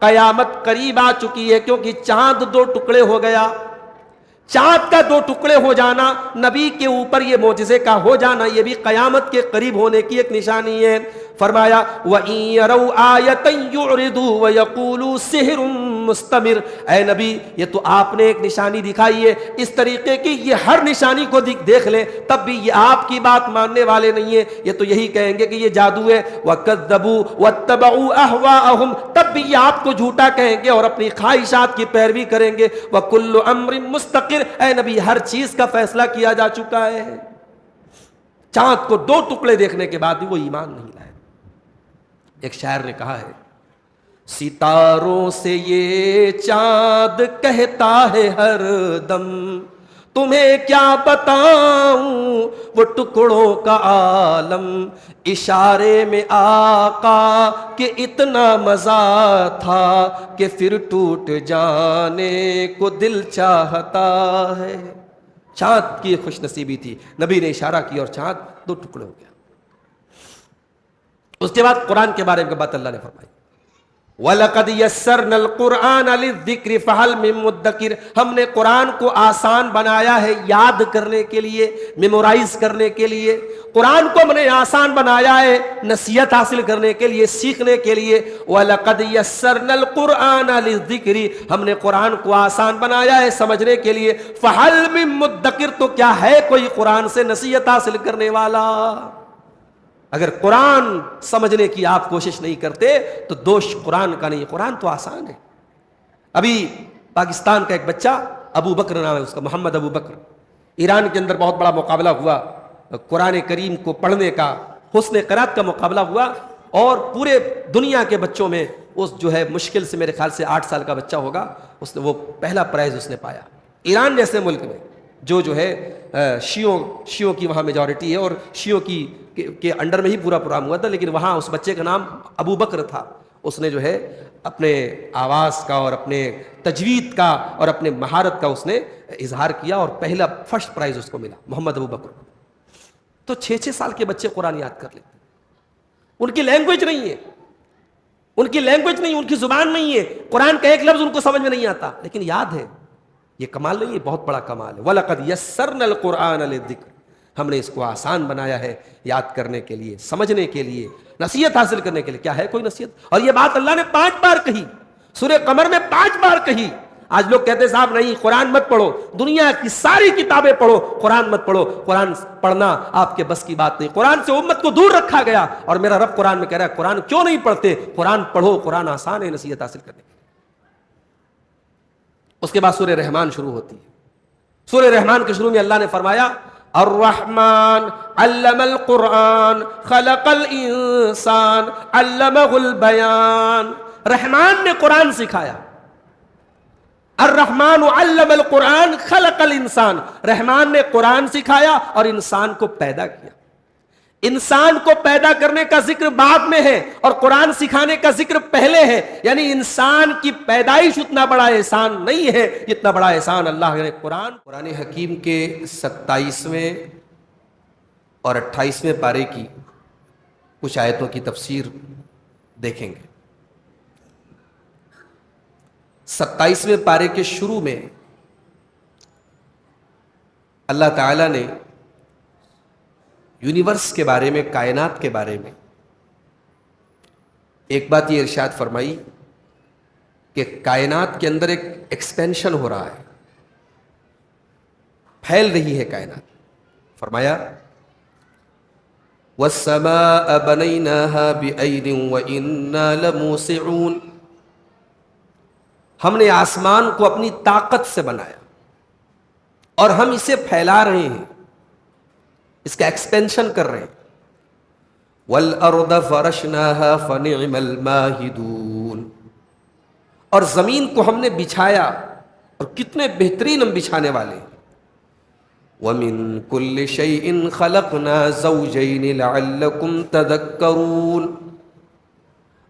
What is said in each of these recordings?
قیامت قریب آ چکی ہے، کیونکہ چاند 2 ٹکڑے ہو گیا. چاند کا 2 ٹکڑے ہو جانا، نبی کے اوپر یہ معجزے کا ہو جانا، یہ بھی قیامت کے قریب ہونے کی ایک نشانی ہے. فرمایا وَإِن يَرَوْا آيَةً يُعْرِضُوا وَيَقُولُوا سِحْرٌ مُسْتَمِرٌ. اے نبی یہ تو آپ نے ایک نشانی دکھائی ہے، اس طریقے کی یہ ہر نشانی کو دیکھ لیں تب بھی یہ آپ کی بات ماننے والے نہیں ہیں، یہ تو یہی کہیں گے کہ یہ جادو ہے. وَكَذَّبُوا وَاتَّبَعُوا أَهْوَاءَهُمْ، تب بھی یہ آپ کو جھوٹا کہیں گے اور اپنی خواہشات کی پیروی کریں گے. وَكُلُّ أَمْرٍ مُسْتَقِرٌ، اے نبی ہر چیز کا فیصلہ کیا جا چکا ہے. چاند کو 2 ٹکڑے دیکھنے کے بعد بھی وہ ایمان نہیں لائے. ایک شاعر نے کہا ہے ستاروں سے یہ چاند کہتا ہے ہر دم، تمہیں کیا بتاؤں وہ ٹکڑوں کا عالم، اشارے میں آقا کہ اتنا مزہ تھا کہ پھر ٹوٹ جانے کو دل چاہتا ہے. چاند کی خوش نصیبی تھی، نبی نے اشارہ کیا اور چاند 2 ٹکڑے ہو گیا. اس کے بعد قرآن کے بارے میں بات اللہ نے فرمائی وَلَقَدْ يَسَّرْنَا الْقُرْآنَ لِلذِّكْرِ فَهَلْ مِن مُدَّكِرٍ. ہم نے قرآن کو آسان بنایا ہے یاد کرنے کے لیے، میمورائز کرنے کے لیے. قرآن کو ہم نے آسان بنایا ہے نصیحت حاصل کرنے کے لیے، سیکھنے کے لیے. وَلَقَدْ يَسَّرْنَا الْقُرْآنَ لِلذِّكْرِ، ہم نے قرآن کو آسان بنایا ہے سمجھنے کے لیے. فَهَلْ مِن مُدَّكِرٍ، تو کیا ہے کوئی قرآن سے نصیحت حاصل کرنے والا؟ اگر قرآن سمجھنے کی آپ کوشش نہیں کرتے تو دوش قرآن کا نہیں. قرآن تو آسان ہے. ابھی پاکستان کا ایک بچہ ابو بکر نام ہے اس کا، محمد ابو بکر، ایران کے اندر بہت بڑا مقابلہ ہوا قرآن کریم کو پڑھنے کا، حسن قرات کا مقابلہ ہوا اور پورے دنیا کے بچوں میں اس جو ہے مشکل سے میرے خیال سے 8 سال کا بچہ ہوگا، اس نے وہ پہلا پرائز اس نے پایا. ایران جیسے ملک میں جو ہے شیعوں کی وہاں میجورٹی ہے اور شیعوں کے انڈر میں ہی پورا پروگرام ہوا تھا، لیکن وہاں اس بچے کا نام ابو بکر تھا. اس نے جو ہے اپنے آواز کا اور اپنے تجوید کا اور اپنے مہارت کا اس نے اظہار کیا اور پہلا فرسٹ پرائز اس کو ملا، محمد ابو بکر. تو 6 سال کے بچے قرآن یاد کر لیتے. ان کی لینگویج نہیں ہے، ان کی لینگویج نہیں، ان کی زبان نہیں ہے، قرآن کا ایک لفظ ان کو سمجھ میں نہیں آتا لیکن یاد ہے. یہ کمال نہیں ہے، بہت بڑا کمال ہے. وَلَقَدْ يَسَّرْنَا الْقُرْآنَ لِلذِّكْرِ، ہم نے اس کو آسان بنایا ہے یاد کرنے کے لیے، سمجھنے کے لیے، نصیحت حاصل کرنے کے لیے. کیا ہے کوئی نصیحت؟ اور یہ بات اللہ نے 5 بار کہی، سورہ قمر میں 5 بار کہی. آج لوگ کہتے ہیں صاحب نہیں قرآن مت پڑھو، دنیا کی ساری کتابیں پڑھو، قرآن مت پڑھو. قرآن پڑھنا آپ کے بس کی بات نہیں. قرآن سے امت کو دور رکھا گیا اور میرا رب قرآن میں کہہ رہا ہے قرآن کیوں نہیں پڑھتے؟ قرآن پڑھو، قرآن آسان ہے نصیحت حاصل کرنے کے لیے. اس کے بعد سورہ رحمان شروع ہوتی ہے. سورہ رحمان کے شروع میں اللہ نے فرمایا الرحمن علم القرآن خلق الانسان علمہ البیان. رحمان نے قرآن سکھایا. الرحمن علم القرآن خلق الانسان، رحمان نے قرآن سکھایا اور انسان کو پیدا کیا. انسان کو پیدا کرنے کا ذکر بعد میں ہے اور قرآن سکھانے کا ذکر پہلے ہے. یعنی انسان کی پیدائش اتنا بڑا احسان نہیں ہے جتنا بڑا احسان اللہ نے قرآن حکیم کے 27ویں اور 28ویں پارے کی کچھ آیتوں کی تفسیر دیکھیں گے. 27ویں پارے کے شروع میں اللہ تعالیٰ نے یونیورس کے بارے میں، کائنات کے بارے میں ایک بات یہ ارشاد فرمائی کہ کائنات کے اندر ایک ایکسپینشن ہو رہا ہے، پھیل رہی ہے کائنات. فرمایا وَالسَّمَاءَ بَنَيْنَاهَا بِأَيْدٍ وَإِنَّا لَمُوسِعُونَ، ہم نے آسمان کو اپنی طاقت سے بنایا اور ہم اسے پھیلا رہے ہیں، اس کا ایکسپینشن کر رہے ہیں. وَالْأَرْضَ فَرَشْنَاهَا فَنِعْمَ الْمَاهِدُونَ، اور زمین کو ہم نے بچھایا اور کتنے بہترین ہم بچھانے والے ہیں. وَمِن كُلِّ شَيْءٍ خَلَقْنَا زَوْجَيْنِ لَعَلَّكُمْ تَذَكَّرُونَ،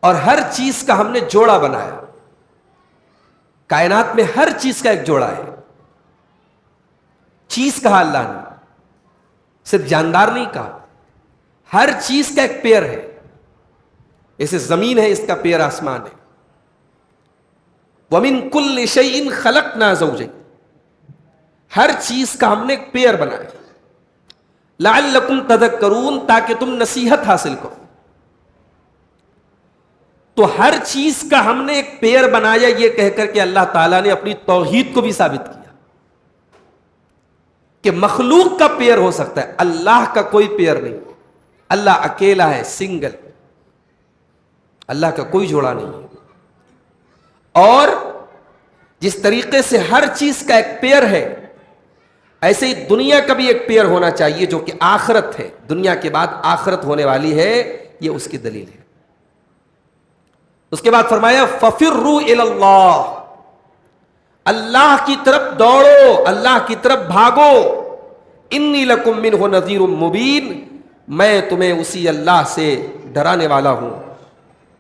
اور ہر چیز کا ہم نے جوڑا بنایا. کائنات میں ہر چیز کا ایک جوڑا ہے. چیز کہا اللہ نے، صرف جاندار نہیں کہا، ہر چیز کا ایک پیر ہے. جیسے زمین ہے، اس کا پیر آسمان ہے. وَمِن كُلِّ شَيْءٍ خَلَقْنَا زَوْجَيْنِ، ہر چیز کا ہم نے ایک پیئر بنایا، لَعَلَّكُمْ تَذَكَّرُونَ، تاکہ تم نصیحت حاصل کرو۔ تو ہر چیز کا ہم نے ایک پیئر بنایا، یہ کہہ کر کے اللہ تعالیٰ نے اپنی توحید کو بھی ثابت کیا کہ مخلوق کا پیئر ہو سکتا ہے، اللہ کا کوئی پیئر نہیں، اللہ اکیلا ہے، سنگل، اللہ کا کوئی جوڑا نہیں ہے۔ اور جس طریقے سے ہر چیز کا ایک پیئر ہے، ایسے ہی دنیا کا بھی ایک پیئر ہونا چاہیے جو کہ آخرت ہے، دنیا کے بعد آخرت ہونے والی ہے، یہ اس کی دلیل ہے۔ اس کے بعد فرمایا فَفِرُّوا إِلَى اللَّهِ، اللہ کی طرف دوڑو، اللہ کی طرف بھاگو، انی لکم منہ نذیر مبین، میں تمہیں اسی اللہ سے ڈرانے والا ہوں۔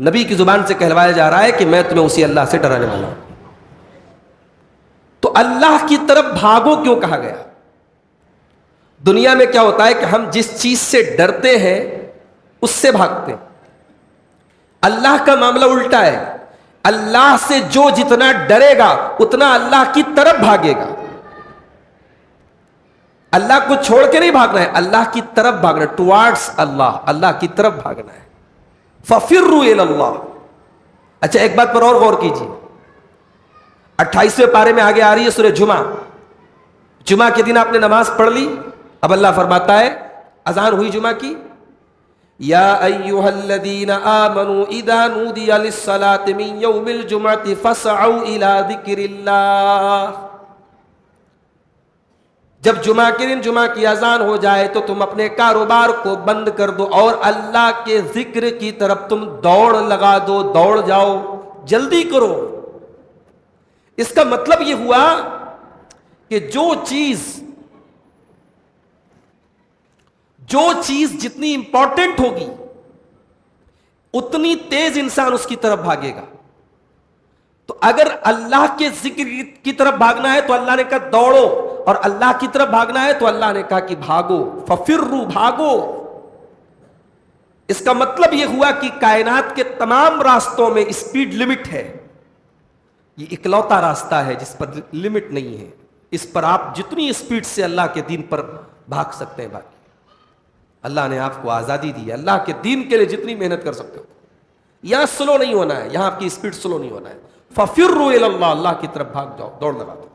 نبی کی زبان سے کہلوایا جا رہا ہے کہ میں تمہیں اسی اللہ سے ڈرانے والا ہوں۔ تو اللہ کی طرف بھاگو کیوں کہا گیا؟ دنیا میں کیا ہوتا ہے کہ ہم جس چیز سے ڈرتے ہیں اس سے بھاگتے ہیں، اللہ کا معاملہ الٹا ہے، اللہ سے جو جتنا ڈرے گا اتنا اللہ کی طرف بھاگے گا۔ اللہ کو چھوڑ کے نہیں بھاگنا ہے، اللہ کی طرف بھاگنا ہے، ٹوارڈس اللہ، اللہ کی طرف بھاگنا ہے۔ فَفِرُّوا إِلَى اللَّهِ۔ اچھا ایک بات پر اور غور کیجیے، 28ویں پارے میں آگے آ رہی ہے سورہ جمعہ، جمعہ کے دن آپ نے نماز پڑھ لی، اب اللہ فرماتا ہے، اذان ہوئی جمعہ کی، یا ایھا الذین آمنوا اذا نودی للصلاۃ من یوم الجمعۃ فاسعوا الی ذکر اللہ۔ جب جمعہ کے دن جمعہ کی اذان ہو جائے تو تم اپنے کاروبار کو بند کر دو اور اللہ کے ذکر کی طرف تم دوڑ لگا دو، دوڑ جاؤ، جلدی کرو۔ اس کا مطلب یہ ہوا کہ جو چیز جتنی امپورٹنٹ ہوگی اتنی تیز انسان اس کی طرف بھاگے گا۔ تو اگر اللہ کے ذکر کی طرف بھاگنا ہے تو اللہ نے کہا دوڑو، اور اللہ کی طرف بھاگنا ہے تو اللہ نے کہا کہ بھاگو، ففروا، بھاگو۔ اس کا مطلب یہ ہوا کہ کائنات کے تمام راستوں میں اسپیڈ لمٹ ہے، یہ اکلوتا راستہ ہے جس پر لمٹ نہیں ہے، اس پر آپ جتنی اسپیڈ سے اللہ کے دین پر بھاگ سکتے ہیں بھاگیں۔ اللہ نے آپ کو آزادی دی ہے، اللہ کے دین کے لیے جتنی محنت کر سکتے ہو، یہاں سلو نہیں ہونا ہے، یہاں آپ کی اسپیڈ سلو نہیں ہونا ہے۔ فَفِرُّوا إِلَى اللَّهِ، اللہ کی طرف بھاگ جاؤ، دوڑ لگا دو۔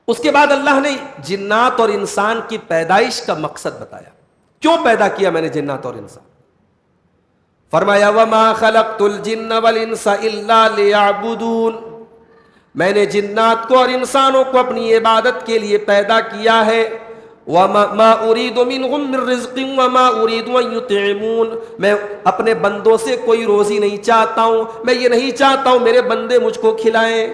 اس کے بعد اللہ نے جنات اور انسان کی پیدائش کا مقصد بتایا، کیوں پیدا کیا میں نے جنات اور انسان؟ فرمایا وَمَا خَلَقْتُ الْجِنَّ وَالْإِنسَ إِلَّا لِيَعْبُدُونَ، میں نے جنات کو اور انسانوں کو اپنی عبادت کے لیے پیدا کیا ہے۔ وَمَا أُرِيدُ مِنْهُمْ مِنْ رِزْقٍ وَمَا أُرِيدُ أَنْ يُطْعِمُونَ، میں اپنے بندوں سے کوئی روزی نہیں چاہتا ہوں، میں یہ نہیں چاہتا ہوں میرے بندے مجھ کو کھلائیں،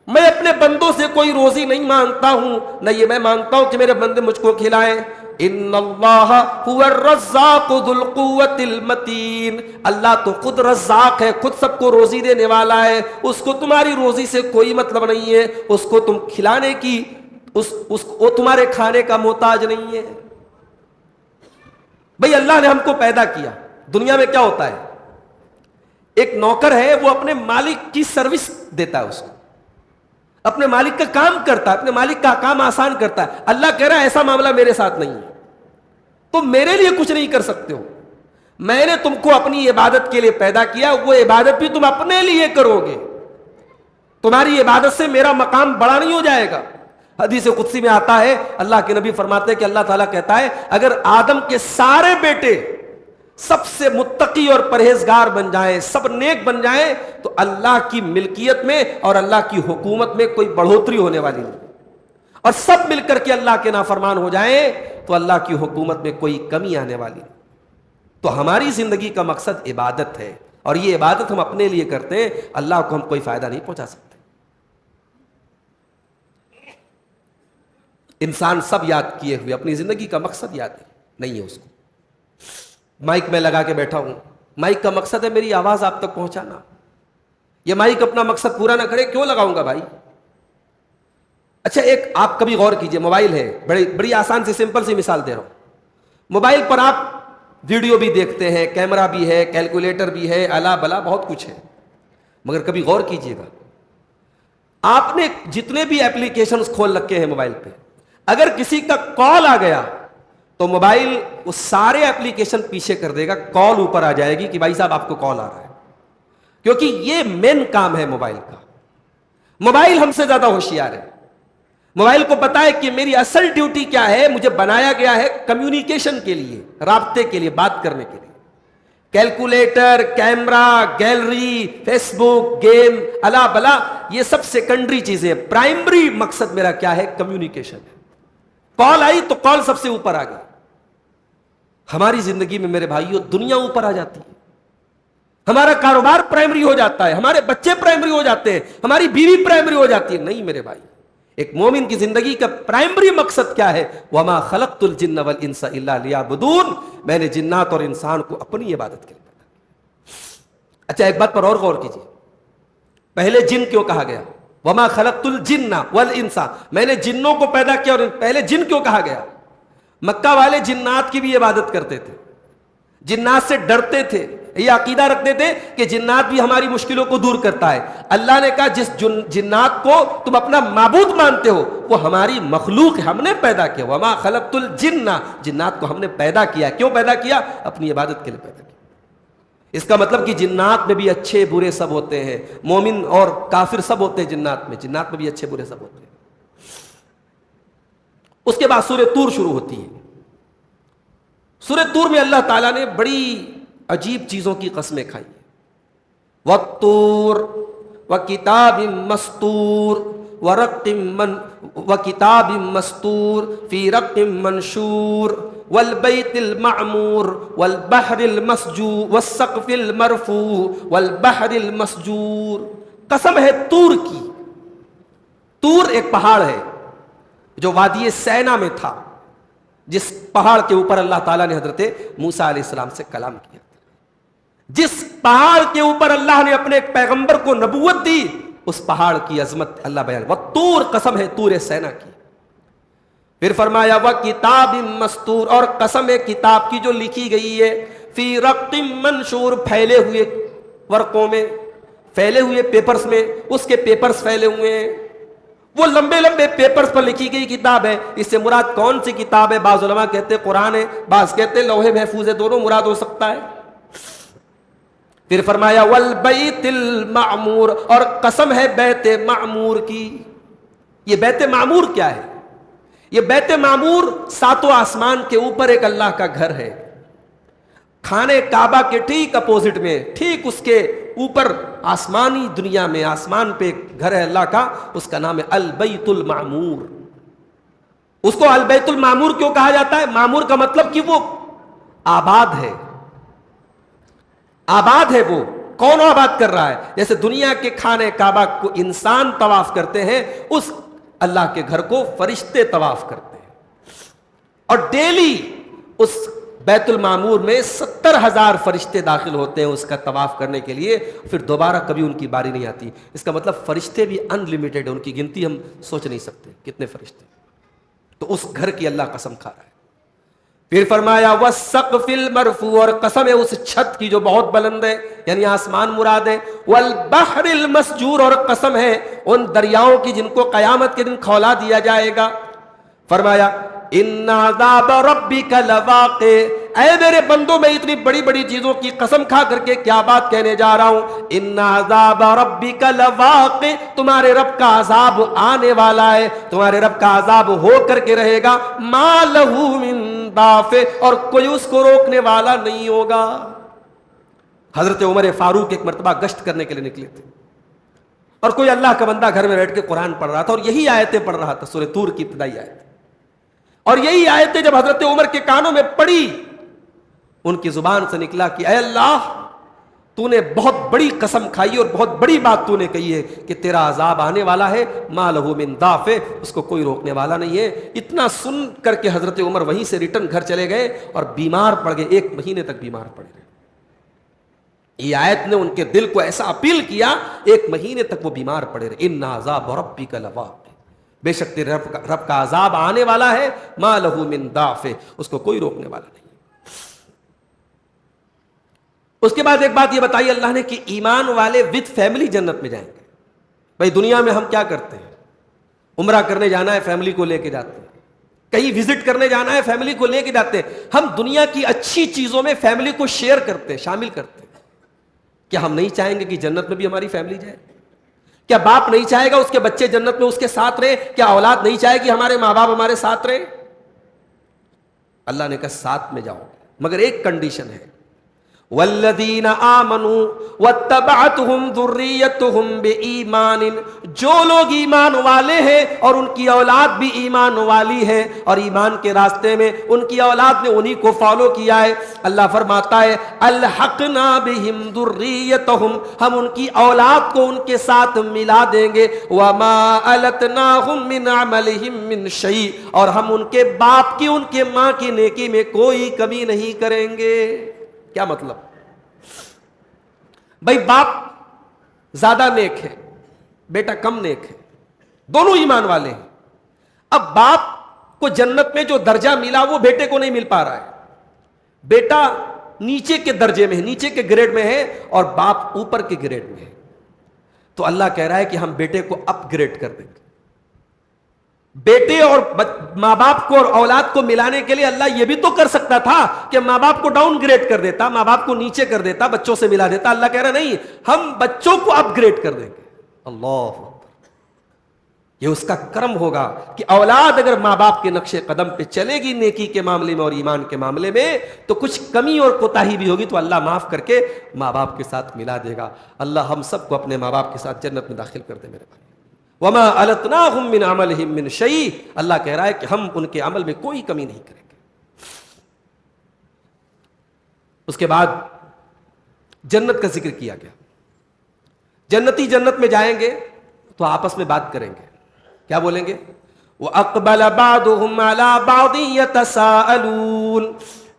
میں اپنے بندوں سے کوئی روزی نہیں مانگتا ہوں، نہ یہ میں مانگتا ہوں کہ میرے بندے مجھ کو کھلائیں۔ ان اللہ هو الرزاق ذو القوة المتین، اللہ تو خود رزاق ہے، خود سب کو روزی دینے والا ہے، اس کو تمہاری روزی سے کوئی مطلب نہیں ہے، اس کو تم کھلانے کی وہ تمہارے کھانے کا محتاج نہیں ہے۔ بھئی اللہ نے ہم کو پیدا کیا۔ دنیا میں کیا ہوتا ہے، ایک نوکر ہے وہ اپنے مالک کی سروس دیتا ہے، اس کو اپنے مالک کا کام کرتا ہے، اپنے مالک کا کام آسان کرتا ہے۔ اللہ کہہ رہا ہے ایسا معاملہ میرے ساتھ نہیں ہے، تم میرے لیے کچھ نہیں کر سکتے ہو، میں نے تم کو اپنی عبادت کے لیے پیدا کیا، وہ عبادت بھی تم اپنے لیے کرو گے، تمہاری عبادت سے میرا مقام بڑا نہیں ہو جائے گا۔ حدیث قدسی میں آتا ہے، اللہ کے نبی فرماتے ہیں کہ اللہ تعالیٰ کہتا ہے اگر آدم کے سارے بیٹے سب سے متقی اور پرہیزگار بن جائیں، سب نیک بن جائیں، تو اللہ کی ملکیت میں اور اللہ کی حکومت میں کوئی بڑھوتری ہونے والی نہیں، اور سب مل کر کے اللہ کے نافرمان ہو جائیں تو اللہ کی حکومت میں کوئی کمی آنے والی نہیں۔ تو ہماری زندگی کا مقصد عبادت ہے، اور یہ عبادت ہم اپنے لیے کرتے ہیں، اللہ کو ہم کوئی فائدہ نہیں پہنچا سکتے۔ انسان سب یاد کیے ہوئے اپنی زندگی کا مقصد یاد نہیں ہے اس کو۔ مائک میں لگا کے بیٹھا ہوں، مائک کا مقصد ہے میری آواز آپ تک پہنچانا، یہ مائک اپنا مقصد پورا نہ کرے کیوں لگاؤں گا بھائی؟ اچھا ایک آپ کبھی غور کیجئے، موبائل ہے، بڑی آسان سے سمپل سی مثال دے رہا ہوں، موبائل پر آپ ویڈیو بھی دیکھتے ہیں، کیمرہ بھی ہے، کیلکولیٹر بھی ہے، الا بلا بہت کچھ ہے، مگر کبھی غور کیجئے گا، آپ نے جتنے بھی ایپلیکیشنز کھول رکھے ہیں موبائل پہ، اگر کسی کا کال آ گیا تو موبائل وہ سارے ایپلیکیشن پیچھے کر دے گا، کال اوپر آ جائے گی کہ بھائی صاحب آپ کو کال آ رہا ہے، کیونکہ یہ مین کام ہے موبائل کا۔ موبائل ہم سے زیادہ ہوشیار ہے، موبائل کو پتا ہے کہ میری اصل ڈیوٹی کیا ہے، مجھے بنایا گیا ہے کمیونیکیشن کے لیے، رابطے کے لیے، بات کرنے کے لیے۔ کیلکولیٹر، کیمرہ، گیلری، فیس بک، گیم، الا بلا، یہ سب سیکنڈری چیزیں ہیں، پرائمری مقصد میرا کیا ہے؟ کمیونیکیشن ہے۔ کال آئی تو کال سب سے اوپر آ گئی۔ ہماری زندگی میں میرے بھائیوں دنیا اوپر آ جاتی ہے، ہمارا کاروبار پرائمری ہو جاتا ہے، ہمارے بچے پرائمری ہو جاتے ہیں، ہماری بیوی پرائمری ہو جاتی ہے۔ نہیں میرے بھائی، ایک مومن کی زندگی کا پرائمری مقصد کیا ہے؟ وَمَا خَلَقْتُ الْجِنَّ وَالْإِنسَ إِلَّا لِيَعْبُدُونَ، میں نے جنات اور انسان کو اپنی عبادت کے لیے پیدا کیا۔ اچھا ایک بات پر اور غور کیجیے، پہلے جن کیوں کہا گیا؟ وَمَا خَلَقْتُ الْجِنَّ وَالْإِنسَ، میں نے جنوں کو پیدا کیا، اور پہلے جن کیوں کہا گیا؟ مکہ والے جنات کی بھی عبادت کرتے تھے، جنات سے ڈرتے تھے، یہ عقیدہ رکھتے تھے کہ جنات بھی ہماری مشکلوں کو دور کرتا ہے۔ اللہ نے کہا جس جنات کو تم اپنا معبود مانتے ہو وہ ہماری مخلوق ہے، ہم نے پیدا کیا۔ وما خلقت الجن، جنات کو ہم نے پیدا کیا۔ کیوں پیدا کیا؟ اپنی عبادت کے لیے پیدا کیا۔ اس کا مطلب کہ جنات میں بھی اچھے برے سب ہوتے ہیں، مومن اور کافر سب ہوتے ہیں جنات میں بھی اچھے برے سب ہوتے ہیں۔ اس کے بعد سورہ طور شروع ہوتی ہے۔ سورہ طور میں اللہ تعالیٰ نے بڑی عجیب چیزوں کی قسمیں کھائی، وَالطُّورِ وَكِتَابٍ مَّسْطُورٍ وَكِتَابٍ مَّسْطُورٍ فِي رَقٍّ مَّنشُورٍ وَالْبَيْتِ الْمَعْمُورِ وَالْبَحْرِ الْمَسْجُورِ وَالسَّقْفِ الْمَرْفُوعِ وَالْبَحْرِ الْمَسْجُورِ۔ قسم ہے طور کی۔ طور ایک پہاڑ ہے جو وادی سینا میں تھا، جس پہاڑ کے اوپر اللہ تعالیٰ نے حضرت موسیٰ علیہ السلام سے کلام کیا، جس پہاڑ کے اوپر اللہ نے اپنے ایک پیغمبر کو نبوت دی، اس پہاڑ کی عظمت اللہ بیان۔ وَالطُّور، قسم ہے طور سینا کی۔ پھر فرمایا وَكِتَابٍ مَّسْطُورٍ، اور قسم ہے کتاب کی جو لکھی گئی ہے، فِي رَقٍّ مَّنشُورٍ، پھیلے ہوئے ورقوں میں، پھیلے ہوئے پیپرز میں، اس کے پیپرز پھیلے ہوئے ہیں، وہ لمبے لمبے پیپرز پر لکھی گئی کتاب ہے۔ اس سے مراد کون سی کتاب ہے؟ بعض علماء کہتے ہیں قرآن ہے، بعض کہتے ہیں لوح محفوظ ہے، دونوں مراد ہو سکتا ہے۔ پھر فرمایا والبیت المعمور، اور قسم ہے بیت معمور کی۔ یہ بیت معمور کیا ہے؟ یہ بیت معمور ساتوں آسمان کے اوپر ایک اللہ کا گھر ہے، خانے کعبہ کے ٹھیک اپوزٹ میں، ٹھیک اس کے اوپر آسمانی دنیا میں، آسمان پہ ایک گھر ہے اللہ کا، اس کا نام ہے البیت المعمور۔ اس کو البیت المعمور کیوں کہا جاتا ہے؟ معمور کا مطلب کہ وہ آباد ہے، آباد ہے۔ وہ کون آباد کر رہا ہے؟ جیسے دنیا کے خانے کعبہ کو انسان طواف کرتے ہیں، اس اللہ کے گھر کو فرشتے طواف کرتے ہیں، اور ڈیلی اس بیت المعمور میں 70,000 فرشتے داخل ہوتے ہیں اس کا طواف کرنے کے لیے، پھر دوبارہ کبھی ان کی باری نہیں آتی۔ اس کا مطلب فرشتے بھی ان لمیٹڈ ہیں، ان کی گنتی ہم سوچ نہیں سکتے کتنے فرشتے۔ تو اس گھر کی اللہ قسم کھا رہا ہے۔ پھر فرمایا وَالسَّقْفِ الْمَرْفُوعِ، اور قسم ہے اس چھت کی جو بہت بلند ہے، یعنی آسمان مراد ہے۔ وَالْبَحْرِ الْمَسْجُورِ، اور قسم ہے ان دریاؤں کی جن کو قیامت کے دن کھولا دیا جائے گا۔ فرمایا ان عذاب ربک لواقع، اے میرے بندوں میں اتنی بڑی بڑی چیزوں کی قسم کھا کر کے کیا بات کہنے جا رہا ہوں؟ ان عذاب ربک لواقع، تمہارے رب کا عذاب آنے والا ہے، تمہارے رب کا عذاب ہو کر کے رہے گا۔ ما لہ من دافع، اور کوئی اس کو روکنے والا نہیں ہوگا۔ حضرت عمر فاروق ایک مرتبہ گشت کرنے کے لیے نکلے تھے، اور کوئی اللہ کا بندہ گھر میں بیٹھ کے قرآن پڑھ رہا تھا، اور یہی آیتیں پڑھ رہا تھا، سورہ طور کی ابتدائی آیت، اور یہی آیتیں جب حضرت عمر کے کانوں میں پڑی، ان کی زبان سے نکلا کہ اے اللہ، تو نے بہت بڑی قسم کھائی اور بہت بڑی بات تو نے کہی ہے کہ تیرا عذاب آنے والا ہے، ما لہ من دافع، اس کو کوئی روکنے والا نہیں ہے۔ اتنا سن کر کے حضرت عمر وہیں سے ریٹرن گھر چلے گئے اور بیمار پڑ گئے، 1 مہینے تک بیمار پڑے رہے۔ یہ آیت نے ان کے دل کو ایسا اپیل کیا، 1 مہینے تک وہ بیمار پڑے رہے۔ ان عذاب ربک لواقع، بے شک تیرے رب کا عذاب آنے والا ہے، ما لہ من دافع، اس کو کوئی روکنے والا نہیں۔ اس کے بعد ایک بات یہ بتائی اللہ نے کہ ایمان والے وتھ فیملی جنت میں جائیں گے. بھائی دنیا میں ہم کیا کرتے ہیں؟ عمرہ کرنے جانا ہے فیملی کو لے کے جاتے ہیں, کہیں وزٹ کرنے جانا ہے فیملی کو لے کے جاتے ہیں. ہم دنیا کی اچھی چیزوں میں فیملی کو شیئر کرتے ہیں, شامل کرتے ہیں. کیا ہم نہیں چاہیں گے کہ جنت میں بھی ہماری فیملی جائے؟ کیا باپ نہیں چاہے گا اس کے بچے جنت میں اس کے ساتھ رہے؟ کیا اولاد نہیں چاہے گی ہمارے ماں باپ ہمارے ساتھ رہے؟ اللہ نے کہا ساتھ میں جاؤ, مگر ایک کنڈیشن ہے, والذین آمنوا واتبعتهم ذریتهم بإیمان, جو لوگ ایمان والے ہیں اور ان کی اولاد بھی ایمان والی ہے اور ایمان کے راستے میں ان کی اولاد نے انہی کو فالو کیا ہے, اللہ فرماتا ہے الحقنا بہم ذریتهم, ہم ان کی اولاد کو ان کے ساتھ ملا دیں گے, وما التناہم من عملہم من شیء, اور ہم ان کے باپ کی ان کے ماں کی نیکی میں کوئی کمی نہیں کریں گے. کیا مطلب؟ بھائی باپ زیادہ نیک ہے, بیٹا کم نیک ہے, دونوں ایمان والے ہیں. اب باپ کو جنت میں جو درجہ ملا وہ بیٹے کو نہیں مل پا رہا ہے. بیٹا نیچے کے درجے میں ہے, نیچے کے گریڈ میں ہے, اور باپ اوپر کے گریڈ میں ہے. تو اللہ کہہ رہا ہے کہ ہم بیٹے کو اپ گریڈ کر دیں گے. بیٹے اور ماں باپ کو اور اولاد کو ملانے کے لیے اللہ یہ بھی تو کر سکتا تھا کہ ماں باپ کو ڈاؤن گریڈ کر دیتا, ماں باپ کو نیچے کر دیتا, بچوں سے ملا دیتا. اللہ کہہ رہا نہیں, ہم بچوں کو اپ گریڈ کر دیں گے. اللہ اکبر, یہ اس کا کرم ہوگا کہ اولاد اگر ماں باپ کے نقش قدم پہ چلے گی نیکی کے معاملے میں اور ایمان کے معاملے میں, تو کچھ کمی اور کوتاہی بھی ہوگی تو اللہ معاف کر کے ماں باپ کے ساتھ ملا دے گا. اللہ ہم سب کو اپنے ماں باپ کے ساتھ جنت میں داخل کر دے میرے بھائی. وما التناہم من عملہم من شیء, اللہ کہہ رہا ہے کہ ہم ان کے عمل میں کوئی کمی نہیں کریں گے. اس کے بعد جنت کا ذکر کیا گیا. جنتی جنت میں جائیں گے تو آپس میں بات کریں گے. کیا بولیں گے؟ وَأَقْبَلَ بَعْضُهُمْ عَلَى بَعْضٍ يَتَسَاءَلُونَ,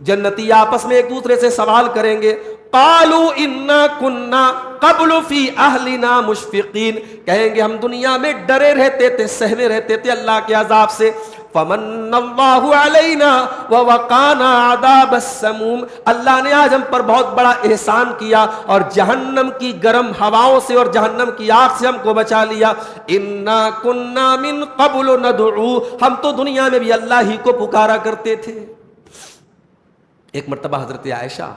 جنتی آپس میں ایک دوسرے سے سوال کریں گے. قالوا انا كنا قبل فی اہلنا مشفقین, کہیں گے ہم دنیا میں ڈرے رہتے تھے, سہمے رہتے تھے اللہ کے عذاب سے. فمن اللہ علینا ووقانا عذاب السموم, اللہ نے آج ہم پر بہت بڑا احسان کیا اور جہنم کی گرم ہواؤں سے اور جہنم کی آگ سے ہم کو بچا لیا. انا كنا من قبل ندعو, ہم تو دنیا میں بھی اللہ ہی کو پکارا کرتے تھے. ایک مرتبہ حضرت عائشہ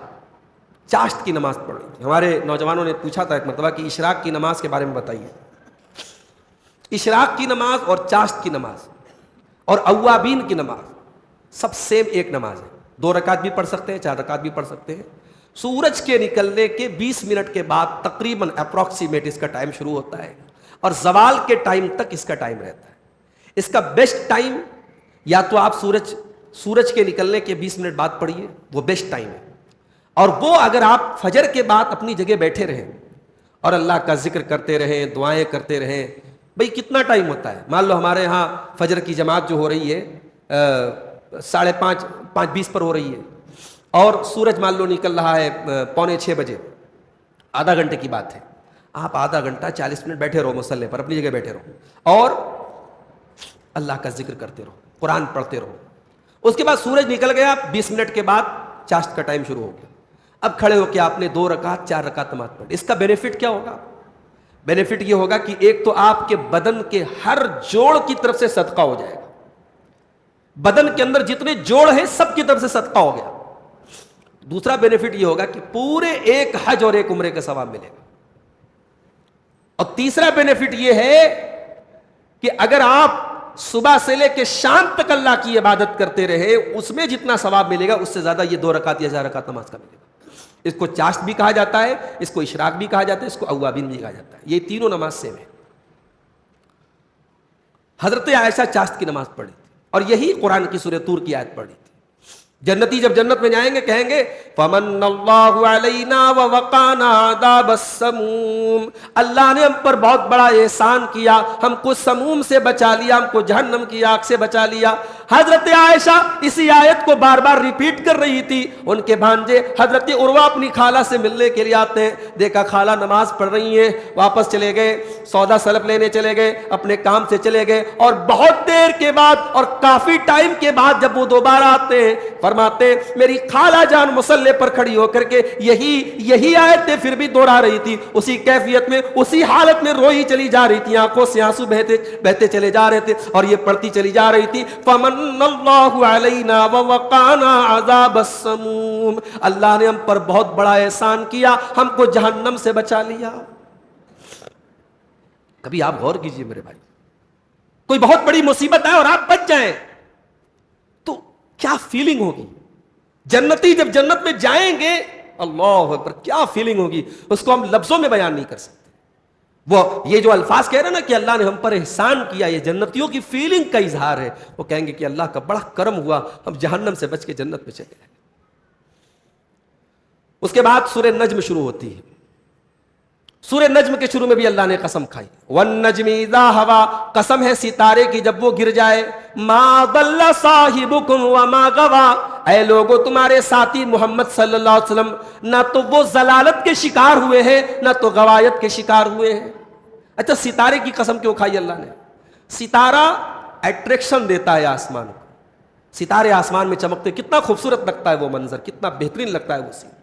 چاشت کی نماز پڑھ رہی تھی. ہمارے نوجوانوں نے پوچھا تھا ایک مرتبہ کہ اشراق کی نماز کے بارے میں بتائیے. اشراق کی نماز اور چاشت کی نماز اور اوابین کی نماز سب سیم ایک نماز ہے. 2 رکعت بھی پڑھ سکتے ہیں, 4 رکعت بھی پڑھ سکتے ہیں. سورج کے نکلنے کے 20 منٹ کے بعد تقریباً اپروکسیمیٹ اس کا ٹائم شروع ہوتا ہے اور زوال کے ٹائم تک اس کا ٹائم رہتا ہے. اس کا بیسٹ ٹائم یا تو آپ سورج کے نکلنے کے 20 منٹ بعد پڑھیے, وہ بیسٹ ٹائم ہے. اور وہ اگر آپ فجر کے بعد اپنی جگہ بیٹھے رہیں اور اللہ کا ذکر کرتے رہیں, دعائیں کرتے رہیں. بھئی کتنا ٹائم ہوتا ہے؟ مان لو ہمارے ہاں فجر کی جماعت جو ہو رہی ہے 5:30 5:20 پر ہو رہی ہے اور سورج مان لو نکل رہا ہے 5:45 بجے, آدھا گھنٹے کی بات ہے. آپ آدھا گھنٹہ 40 منٹ بیٹھے رہو مصلی پر, اپنی جگہ بیٹھے رہو اور اللہ کا ذکر کرتے رہو, قرآن پڑھتے رہو. اس کے بعد سورج نکل گیا, 20 منٹ کے بعد چاشت کا ٹائم شروع ہو گیا. اب کھڑے ہو کے آپ نے 2 رکعت 4 رکعت نماز پڑھی. اس کا بینیفٹ کیا ہوگا؟ بینیفٹ یہ ہوگا کہ ایک تو آپ کے بدن کے ہر جوڑ کی طرف سے صدقہ ہو جائے گا. بدن کے اندر جتنے جوڑ ہیں سب کی طرف سے صدقہ ہو گیا. دوسرا بینیفٹ یہ ہوگا کہ پورے ایک حج اور ایک عمرے کا ثواب ملے گا. اور تیسرا بینیفٹ یہ ہے کہ اگر آپ صبح سے لے کے شام تک اللہ کی عبادت کرتے رہے, اس میں جتنا ثواب ملے گا اس سے زیادہ یہ 2 رکعت یا 4 رکعت نماز کا ملے گا. اس کو چاشت بھی کہا جاتا ہے, اس کو اشراق بھی کہا جاتا ہے, اس کو اوابین بھی کہا جاتا ہے. یہ تینوں نماز سیم ہے. حضرت عائشہ چاشت کی نماز پڑھی تھی اور یہی قرآن کی سورہ طور کی آیت پڑھی تھی. جنتی جب جنت میں جائیں گے کہیں گے فمن اللہ علینا ووقانا عذاب السموم, اللہ نے ہم پر بہت بڑا احسان کیا, ہم کو سموم سے بچا لیا, ہم کو جہنم کی آگ سے بچا لیا. حضرت عائشہ اسی آیت کو بار بار ریپیٹ کر رہی تھی. ان کے بھانجے حضرت عروہ اپنی خالہ سے ملنے کے لیے آتے ہیں, دیکھا خالہ نماز پڑھ رہی ہیں, واپس چلے گئے, سودا سلف لینے چلے گئے, اپنے کام سے چلے گئے. اور بہت دیر کے بعد اور کافی ٹائم کے بعد جب وہ دوبارہ آتے ہیں فرماتے میری خالہ جان مصلی پر کھڑی ہو کر کے یہی آیتیں پھر بھی دوہرا رہی تھی، اسی کیفیت میں اسی حالت میں روئی چلی جا رہی تھی، آنکھوں سے آنسو بہتے چلے جا رہے تھے، اور یہ پڑھتی چلی جا رہی تھی فمن اللہ علینا ووقانا عذاب السموم، اللہ نے ہم پر بہت بڑا احسان کیا، ہم کو جہنم سے بچا لیا۔ کبھی آپ غور کیجئے میرے بھائی، کوئی بہت بڑی مصیبت ہے اور آپ بچ جائیں تو کیا فیلنگ ہوگی؟ جنتی جب جنت میں جائیں گے، اللہ اکبر، کیا فیلنگ ہوگی، اس کو ہم لفظوں میں بیان نہیں کر سکتے۔ وہ یہ جو الفاظ کہہ رہے ہیں نا کہ اللہ نے ہم پر احسان کیا، یہ جنتیوں کی فیلنگ کا اظہار ہے۔ وہ کہیں گے کہ اللہ کا بڑا کرم ہوا، ہم جہنم سے بچ کے جنت میں چلے گئے۔ اس کے بعد سورہ نجم شروع ہوتی ہے۔ سورہ نجم کے شروع میں بھی اللہ نے قسم کھائی، وَالنَّجْمِ إِذَا هَوَىٰ، قسم ہے ستارے کی جب وہ گر جائے، مَا ضَلَّ صَاحِبُكُمْ وَمَا غَوَىٰ، اے لوگو تمہارے ساتھی محمد صلی اللہ علیہ وسلم نہ تو وہ ضلالت کے شکار ہوئے ہیں نہ تو غوایت کے شکار ہوئے ہیں۔ اچھا ستارے کی قسم کیوں کھائی اللہ نے؟ ستارہ اٹریکشن دیتا ہے آسمان کو، ستارے آسمان میں چمکتے، کتنا خوبصورت لگتا ہے وہ منظر، کتنا بہترین لگتا ہے وہ سین۔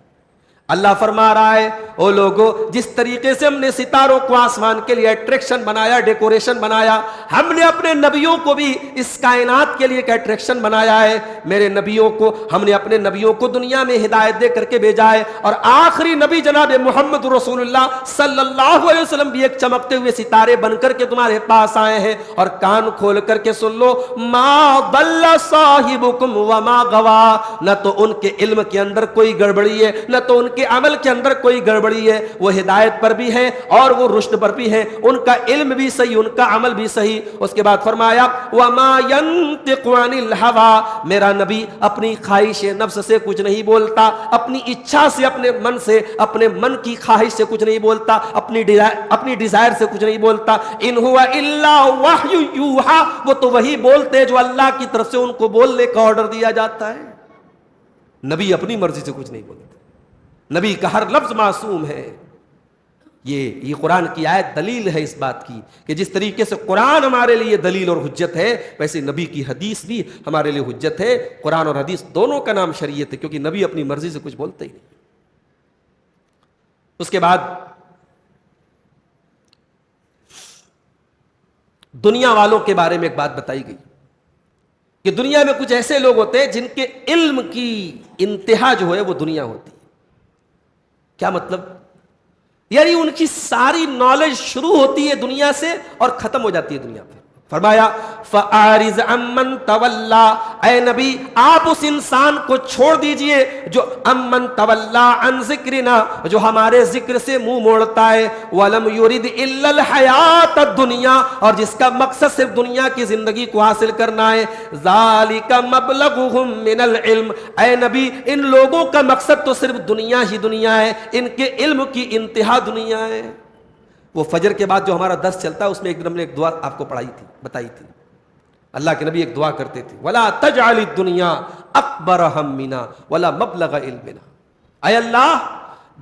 اللہ فرما رہا ہے او لوگو جس طریقے سے ہم نے ستاروں کو آسمان کے لیے اٹریکشن بنایا، ڈیکوریشن بنایا، ہم نے اپنے نبیوں کو بھی اس کائنات کے لیے ایک اٹریکشن بنایا ہے۔ میرے نبیوں کو، ہم نے اپنے نبیوں کو دنیا میں ہدایت دے کر کے بھیجا ہے، اور آخری نبی جناب محمد رسول اللہ صلی اللہ علیہ وسلم بھی ایک چمکتے ہوئے ستارے بن کر کے تمہارے پاس آئے ہیں۔ اور کان کھول کر کے سن لو، ما ضل صاحبکم وما غوا، نہ تو ان کے علم کے اندر کوئی گڑبڑی ہے نہ تو ان کے عمل کے اندر کوئی گڑبڑی ہے، وہ ہدایت پر بھی ہے اور وہ رشد پر بھی ہے، ان کا علم بھی صحیح، ان کا عمل بھی صحیح۔ اس کے بعد فرمایا وَمَا يَنطِقُ عَنِ الْهَوَىٰ، میرا نبی اپنی خواہش نفس سے کچھ نہیں بولتا، اپنی اچھا سے، اپنے من سے، اپنے من کی خواہش سے کچھ نہیں بولتا، اپنی ڈیزائر سے کچھ نہیں بولتا۔ ان هُوَ إِلَّا وَحْيٌ يُوحَىٰ، وہ تو وہی بولتے ہیں جو اللہ کی طرف سے ان کو بولنے کا آرڈر دیا جاتا ہے۔ نبی اپنی مرضی سے کچھ نہیں بولتے، نبی کا ہر لفظ معصوم ہے۔ یہ قرآن کی آیت دلیل ہے اس بات کی کہ جس طریقے سے قرآن ہمارے لیے دلیل اور حجت ہے، ویسے نبی کی حدیث بھی ہمارے لیے حجت ہے۔ قرآن اور حدیث دونوں کا نام شریعت ہے، کیونکہ نبی اپنی مرضی سے کچھ بولتے ہی نہیں۔ اس کے بعد دنیا والوں کے بارے میں ایک بات بتائی گئی کہ دنیا میں کچھ ایسے لوگ ہوتے ہیں جن کے علم کی انتہا جو ہے وہ دنیا ہوتی ہے۔ کیا مطلب؟ یعنی ان کی ساری نالج شروع ہوتی ہے دنیا سے اور ختم ہو جاتی ہے دنیا پہ۔ فرمایا فَأَعْرِضْ عَمَّنْ تَوَلَّىٰ، اے نبی آپ اس انسان کو چھوڑ دیجئے جو عَمَّنْ تَوَلَّىٰ عَنْ ذِكْرِنَا، جو ہمارے ذکر سے منہ موڑتا ہے، وَلَمْ يُرِدْ إِلَّا الْحَيَاةَ الدُّنْيَا، اور جس کا مقصد صرف دنیا کی زندگی کو حاصل کرنا ہے۔ ذَلِكَ مَبْلَغُهُم مِّنَ الْعِلْمِ، اے نبی ان لوگوں کا مقصد تو صرف دنیا ہی دنیا ہے، ان کے علم کی انتہا دنیا ہے۔ وہ فجر کے بعد جو ہمارا درس چلتا ہے اس میں ایک دن ہم نے ایک دعا آپ کو بتائی تھی۔ اللہ کے نبی ایک دعا کرتے تھے، وَلَا تَجْعَلِ الدُّنْيَا أَكْبَرَ هَمِّنَا وَلَا مَبْلَغَ عِلْمِنَا، اے اللہ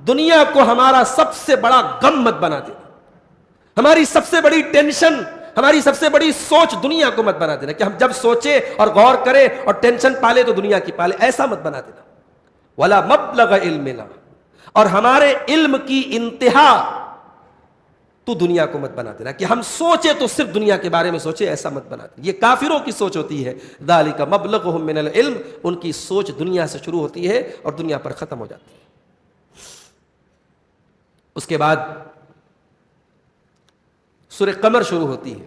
دنیا کو ہمارا سب سے بڑا غم مت بنا دینا، ہماری سب سے بڑی ٹینشن، ہماری سب سے بڑی سوچ دنیا کو مت بنا دینا کہ ہم جب سوچے اور غور کریں اور ٹینشن پالے تو دنیا کی پالے، ایسا مت بنا دینا۔ وَلَا مَبْلَغَ عِلْمِنَا، اور ہمارے علم کی انتہا تو دنیا کو مت بنا دینا کہ ہم سوچے تو صرف دنیا کے بارے میں سوچے، ایسا مت بنا دینا۔ یہ کافروں کی سوچ ہوتی ہے، ذالک مبلغہم من العلم، ان کی سوچ دنیا سے شروع ہوتی ہے اور دنیا پر ختم ہو جاتی ہے۔ اس کے بعد سورہ قمر شروع ہوتی ہے۔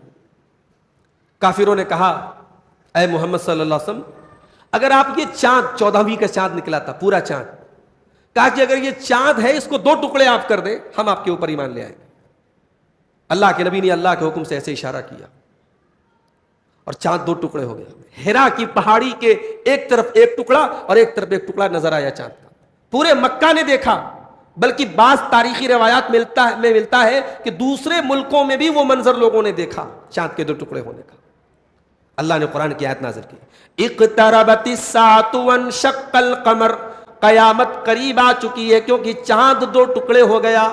کافروں نے کہا اے محمد صلی اللہ علیہ وسلم اگر آپ یہ چاند 14ویں کا چاند نکلا تھا پورا چاند، کہا کہ اگر یہ چاند ہے اس کو 2 ٹکڑے آپ کر دیں ہم آپ کے اوپر ایمان لے آئیں گے۔ اللہ کے نبی نے اللہ کے حکم سے ایسے اشارہ کیا اور چاند 2 ٹکڑے ہو گئے۔ ہیرا کی پہاڑی کے ایک طرف ایک ٹکڑا اور ایک طرف ایک ٹکڑا نظر آیا چاند کا، پورے مکہ نے دیکھا، بلکہ بعض تاریخی روایات میں ملتا ہے کہ دوسرے ملکوں میں بھی وہ منظر لوگوں نے دیکھا چاند کے 2 ٹکڑے ہونے کا۔ اللہ نے قرآن کی آیت نازل کی، اقتربت الساعۃ وانشق القمر، قیامت قریب آ چکی ہے کیونکہ چاند 2 ٹکڑے ہو گیا۔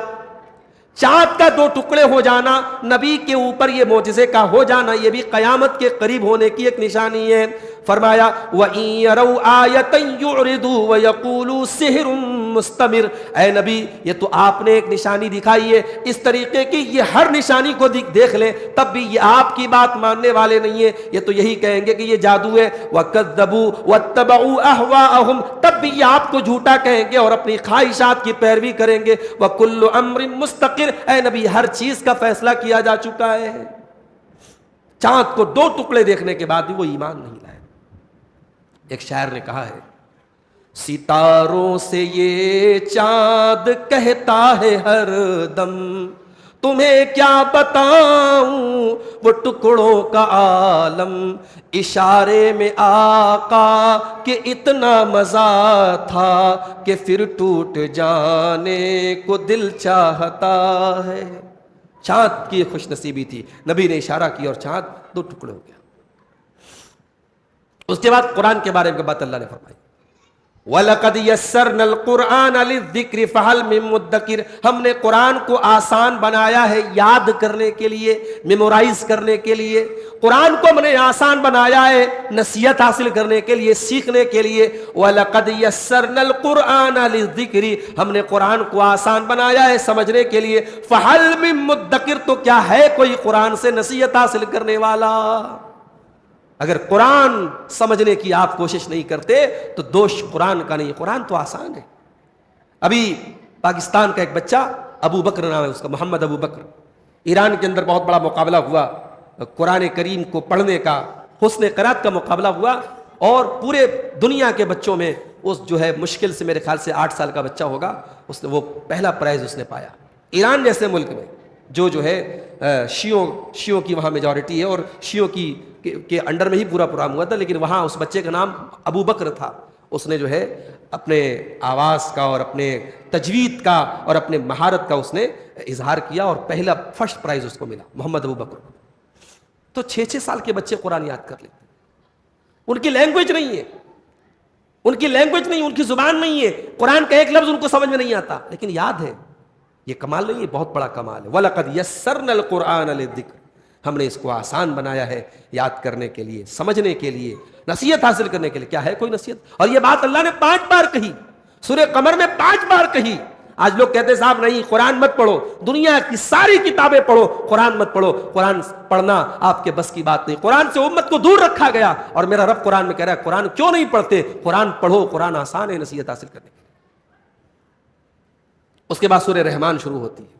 چاند کا 2 ٹکڑے ہو جانا، نبی کے اوپر یہ معجزے کا ہو جانا، یہ بھی قیامت کے قریب ہونے کی ایک نشانی ہے۔ فرمایا وَإِن يَرَوْا آيَةً يُعْرِضُوا وَيَقُولُوا سِحْرٌ مستمر، اے نبی یہ تو آپ نے ایک نشانی دکھائی ہے اس طریقے کی، یہ ہر نشانی کو دیکھ لیں تب بھی یہ آپ کی بات ماننے والے نہیں ہیں، یہ تو یہی کہیں گے کہ یہ جادو ہے۔ وَكَذَّبُوا وَاتَّبَعُوا أَهْوَاءَهُمْ، تب بھی یہ آپ کو جھوٹا کہیں گے اور اپنی خواہشات کی پیروی کریں گے۔ وَكُلُّ أَمْرٍ مُسْتَقِرٍ، اے نبی ہر چیز کا فیصلہ کیا جا چکا ہے۔ چاند کو 2 ٹکڑے دیکھنے کے بعد بھی وہ ایمان نہیں لائے۔ ایک شاعر نے کہا ہے ستاروں سے یہ چاند کہتا ہے ہر دم، تمہیں کیا بتاؤں وہ ٹکڑوں کا عالم، اشارے میں آقا کہ اتنا مزہ تھا کہ پھر ٹوٹ جانے کو دل چاہتا ہے۔ چاند کی خوش نصیبی تھی، نبی نے اشارہ کیا اور چاند 2 ٹکڑے ہو گیا۔ اس کے بعد قرآن کے بارے میں بات اللہ نے فرمائی وَلَقَدْ يَسَّرْنَا الْقُرْآنَ لِلذِّكْرِ فَهَلْ مِن مُدَّكِرٍ، ہم نے قرآن کو آسان بنایا ہے یاد کرنے کے لیے، میمورائز کرنے کے لیے۔ قرآن کو ہم نے آسان بنایا ہے نصیحت حاصل کرنے کے لیے، سیکھنے کے لیے۔ وَلَقَدْ يَسَّرْنَا الْقُرْآنَ لِلذِّكْرِ، ہم نے قرآن کو آسان بنایا ہے سمجھنے کے لیے۔ فَهَلْ مِن مُدَّكِرٍ، تو کیا ہے کوئی قرآن سے نصیحت حاصل کرنے والا؟ اگر قرآن سمجھنے کی آپ کوشش نہیں کرتے تو دوش قرآن کا نہیں، قرآن تو آسان ہے۔ ابھی پاکستان کا ایک بچہ ابو بکر نام ہے اس کا، محمد ابو بکر، ایران کے اندر بہت بڑا مقابلہ ہوا قرآن کریم کو پڑھنے کا، حسن قرات کا مقابلہ ہوا، اور پورے دنیا کے بچوں میں اس جو ہے مشکل سے میرے خیال سے 8 سال کا بچہ ہوگا، اس نے وہ پہلا پرائز اس نے پایا۔ ایران جیسے ملک میں جو ہے شیعوں کی وہاں میجورٹی ہے اور شیعوں کے انڈر میں ہی پورا پروگرام ہوا تھا، لیکن وہاں اس بچے کا نام ابو بکر تھا۔ اس نے جو ہے اپنے آواز کا اور اپنے تجوید کا اور اپنے مہارت کا اس نے اظہار کیا اور پہلا فرسٹ پرائز اس کو ملا، محمد ابو بکر۔ تو 6 سال کے بچے قرآن یاد کر لیتے، ان کی لینگویج نہیں ہے، ان کی لینگویج نہیں، ان کی زبان نہیں ہے، قرآن کا ایک لفظ ان کو سمجھ میں نہیں آتا لیکن یاد ہے۔ یہ کمال نہیں ہے، بہت بڑا کمال ہے۔ وَلَقَدْ يَسَّرْنَا الْقُرْآنَ لِلذِّكْرِ، ہم نے اس کو آسان بنایا ہے یاد کرنے کے لیے، سمجھنے کے لیے، نصیحت حاصل کرنے کے لیے۔ کیا ہے کوئی نصیحت؟ اور یہ بات اللہ نے 5 بار کہی، سورہ قمر میں 5 بار کہی۔ آج لوگ کہتے ہیں صاحب نہیں قرآن مت پڑھو، دنیا کی ساری کتابیں پڑھو، قرآن مت پڑھو۔ قرآن پڑھنا آپ کے بس کی بات نہیں، قرآن سے امت کو دور رکھا گیا، اور میرا رب قرآن میں کہہ رہا ہے قرآن کیوں نہیں پڑھتے؟ قرآن پڑھو، قرآن آسان ہے نصیحت حاصل کرنے کے لیے۔ اس کے بعد سورہ رحمان شروع ہوتی ہے۔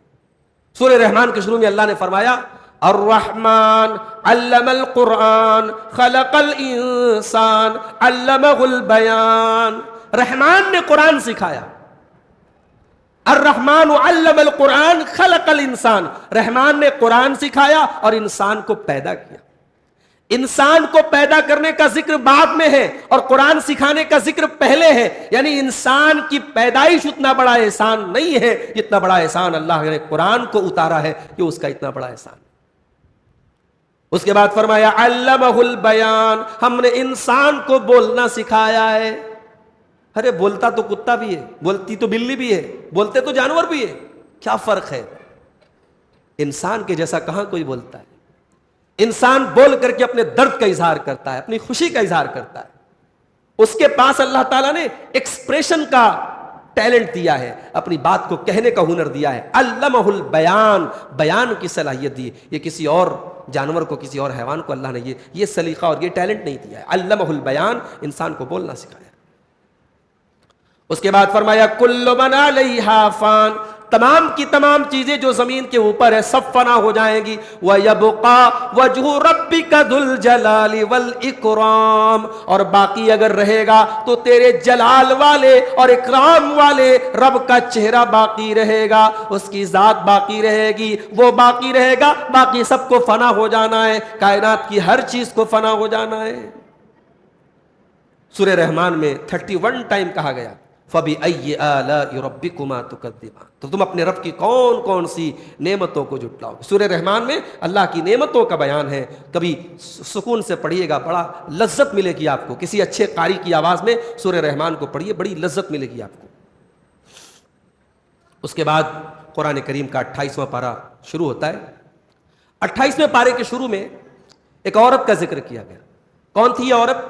سورہ رحمان کے شروع میں اللہ نے فرمایا الرحمن علم القرآن خلق الانسان علمہ البیان، رحمان نے قرآن سکھایا۔ الرحمن علم القرآن خلق الانسان، رحمان نے قرآن سکھایا اور انسان کو پیدا کیا۔ انسان کو پیدا کرنے کا ذکر بعد میں ہے اور قرآن سکھانے کا ذکر پہلے ہے، یعنی انسان کی پیدائش اتنا بڑا احسان نہیں ہے جتنا بڑا احسان اللہ نے قرآن کو اتارا ہے کہ اس کا اتنا بڑا احسان۔ اس کے بعد فرمایا علمہ البیان، ہم نے انسان کو بولنا سکھایا ہے۔ ارے بولتا تو کتا بھی ہے، بولتی تو بلی بھی ہے، بولتے تو جانور بھی ہے، کیا فرق ہے؟ انسان کے جیسا کہاں کوئی بولتا ہے؟ انسان بول کر کے اپنے درد کا اظہار کرتا ہے، اپنی خوشی کا اظہار کرتا ہے۔ اس کے پاس اللہ تعالیٰ نے ایکسپریشن کا ٹیلنٹ دیا ہے، اپنی بات کو کہنے کا ہنر دیا ہے۔ علمہ البیان، بیان کی صلاحیت دی۔ یہ کسی اور جانور کو، کسی اور حیوان کو اللہ نے یہ سلیقہ اور یہ ٹیلنٹ نہیں دیا ہے۔ علمہ البیان، انسان کو بولنا سکھایا۔ اس کے بعد فرمایا کل من علیہا فان، تمام کی تمام چیزیں جو زمین کے اوپر ہے سب فنا ہو جائیں گی۔ وَيَبْقَى وَجْهُ رَبِّكَ ذُو الْجَلَالِ وَالْإِكْرَامِ، اور باقی اگر رہے گا تو تیرے جلال والے اور اکرام والے رب کا چہرہ باقی رہے گا، اس کی ذات باقی رہے گی، وہ باقی رہے گا، باقی سب کو فنا ہو جانا ہے، کائنات کی ہر چیز کو فنا ہو جانا ہے۔ سورہ رحمان میں 31 ٹائم کہا گیا فَبِأَيِّ آلَاءِ رَبِّكُمَا تُكَذِّبَانِ، تو تم اپنے رب کی کون کون سی نعمتوں کو جھٹلاؤ۔ سورہ رحمان میں اللہ کی نعمتوں کا بیان ہے، کبھی سکون سے پڑھیے گا، بڑا لذت ملے گی آپ کو۔ کسی اچھے قاری کی آواز میں سورہ رحمان کو پڑھیے، بڑی لذت ملے گی آپ کو۔ اس کے بعد قرآن کریم کا 28واں پارہ شروع ہوتا ہے۔ 28ویں پارے کے شروع میں ایک عورت کا ذکر کیا گیا۔ کون تھی یہ عورت؟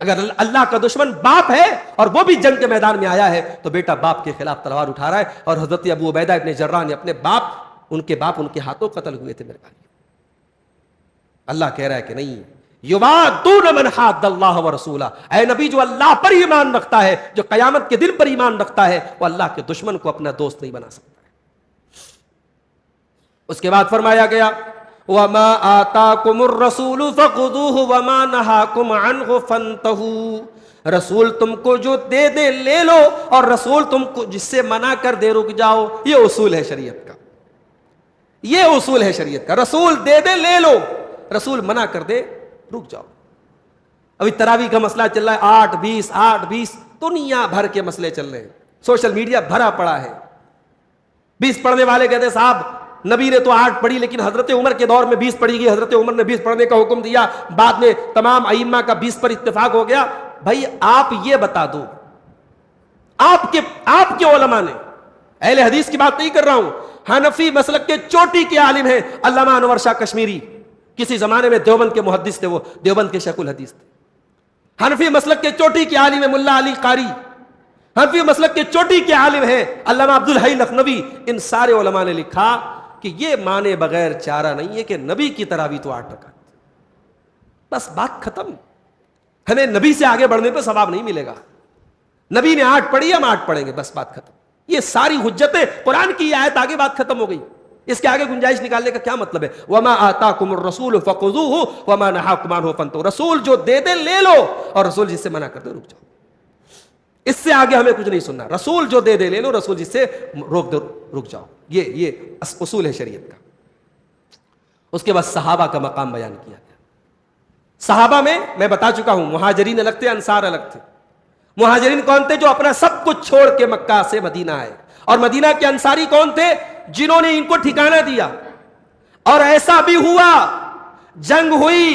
اگر اللہ کا دشمن باپ ہے اور وہ بھی جنگ کے میدان میں آیا ہے تو بیٹا باپ کے خلاف تلوار اٹھا رہا ہے. اور حضرت ابو عبیدہ ابن جراح نے اپنے باپ ان کے ہاتھوں قتل ہوئے تھے میرے بھائی. اللہ کہہ رہا ہے کہ نہیں, یوادون من حاد اللہ ورسولہ, اے نبی جو اللہ پر ایمان رکھتا ہے, جو قیامت کے دن پر ایمان رکھتا ہے, وہ اللہ کے دشمن کو اپنا دوست نہیں بنا سکتا ہے. اس کے بعد فرمایا گیا وَمَا آتَاكُمُ الرَّسُولُ فَخُذُوهُ وَمَا نَهَاكُمْ عَنْهُ فَانْتَهُوا, رسول تم کو جو دے دے لے لو, اور رسول تم کو جس سے منع کر دے رک جاؤ. یہ اصول ہے شریعت کا, یہ اصول ہے شریعت کا. رسول دے دے لے لو, رسول منع کر دے رک جاؤ. ابھی تراویح کا مسئلہ چل رہا ہے, 8-20 8-20 دنیا بھر کے مسئلے چل رہے ہیں, سوشل میڈیا بھرا پڑا ہے. 20 پڑھنے والے کہتے ہیں صاحب نبی نے تو 8 پڑھی, لیکن حضرت عمر کے دور میں 20 پڑھی گئی, حضرت عمر نے 20 پڑھنے کا حکم دیا, بعد میں تمام ائمہ کا 20 پر اتفاق ہو گیا. بھائی آپ یہ بتا دو, آپ کے علماء نے, اہل حدیث کی بات نہیں کر رہا ہوں, حنفی مسلک کے چوٹی کے عالم ہیں علامہ انور شاہ کشمیری, کسی زمانے میں دیوبند کے محدث تھے, وہ دیوبند کے شیخ الحدیث تھے. حنفی مسلک کے چوٹی کے عالم ہیں ملا علی قاری, حنفی مسلک کے چوٹی کے عالم ہیں علامہ عبد الحی لکھنوی. ان سارے علماء نے لکھا کہ یہ مانے بغیر چارہ نہیں ہے کہ نبی کی تراویح تو 8 رکعت, بس بات ختم. ہمیں نبی سے آگے بڑھنے پہ ثواب نہیں ملے گا. نبی نے 8 پڑھی, ہم 8 پڑھیں گے, بس بات ختم. یہ ساری حجتیں قرآن کی آیت, آگے بات ختم ہو گئی. اس کے آگے گنجائش نکالنے کا کیا مطلب ہے؟ وَمَا آتَاكُمُ الرَّسُولُ فَخُذُوهُ وَمَا نَهَاكُمْ عَنْهُ فَانْتَهُوا, رسول جو دے دے لے لو, اور رسول جس سے منع کر دے رک جاؤ. اس سے آگے ہمیں کچھ نہیں سننا. رسول جو دے دے لے لو, رسول جس سے روک دے رک جاؤ. یہ اصول ہے شریعت کا. اس کے بعد صحابہ کا مقام بیان کیا گیا. صحابہ میں بتا چکا ہوں, مہاجرین الگ تھے, انصار الگ تھے. مہاجرین کون تھے؟ جو اپنا سب کچھ چھوڑ کے مکہ سے مدینہ آئے. اور مدینہ کے انصاری کون تھے؟ جنہوں نے ان کو ٹھکانہ دیا. اور ایسا بھی ہوا, جنگ ہوئی,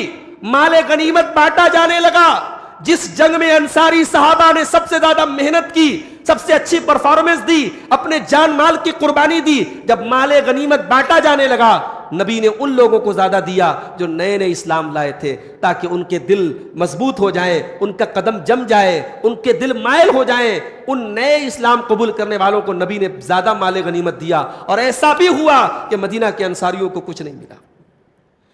مال غنیمت بانٹا جانے لگا. جس جنگ میں انصاری صحابہ نے سب سے زیادہ محنت کی, سب سے اچھی پرفارمنس دی, اپنے جان مال کی قربانی دی, جب مال غنیمت بانٹا جانے لگا, نبی نے ان لوگوں کو زیادہ دیا جو نئے نئے اسلام لائے تھے, تاکہ ان کے دل مضبوط ہو جائیں, ان کا قدم جم جائے, ان کے دل مائل ہو جائیں. ان نئے اسلام قبول کرنے والوں کو نبی نے زیادہ مال غنیمت دیا. اور ایسا بھی ہوا کہ مدینہ کے انصاریوں کو کچھ نہیں ملا,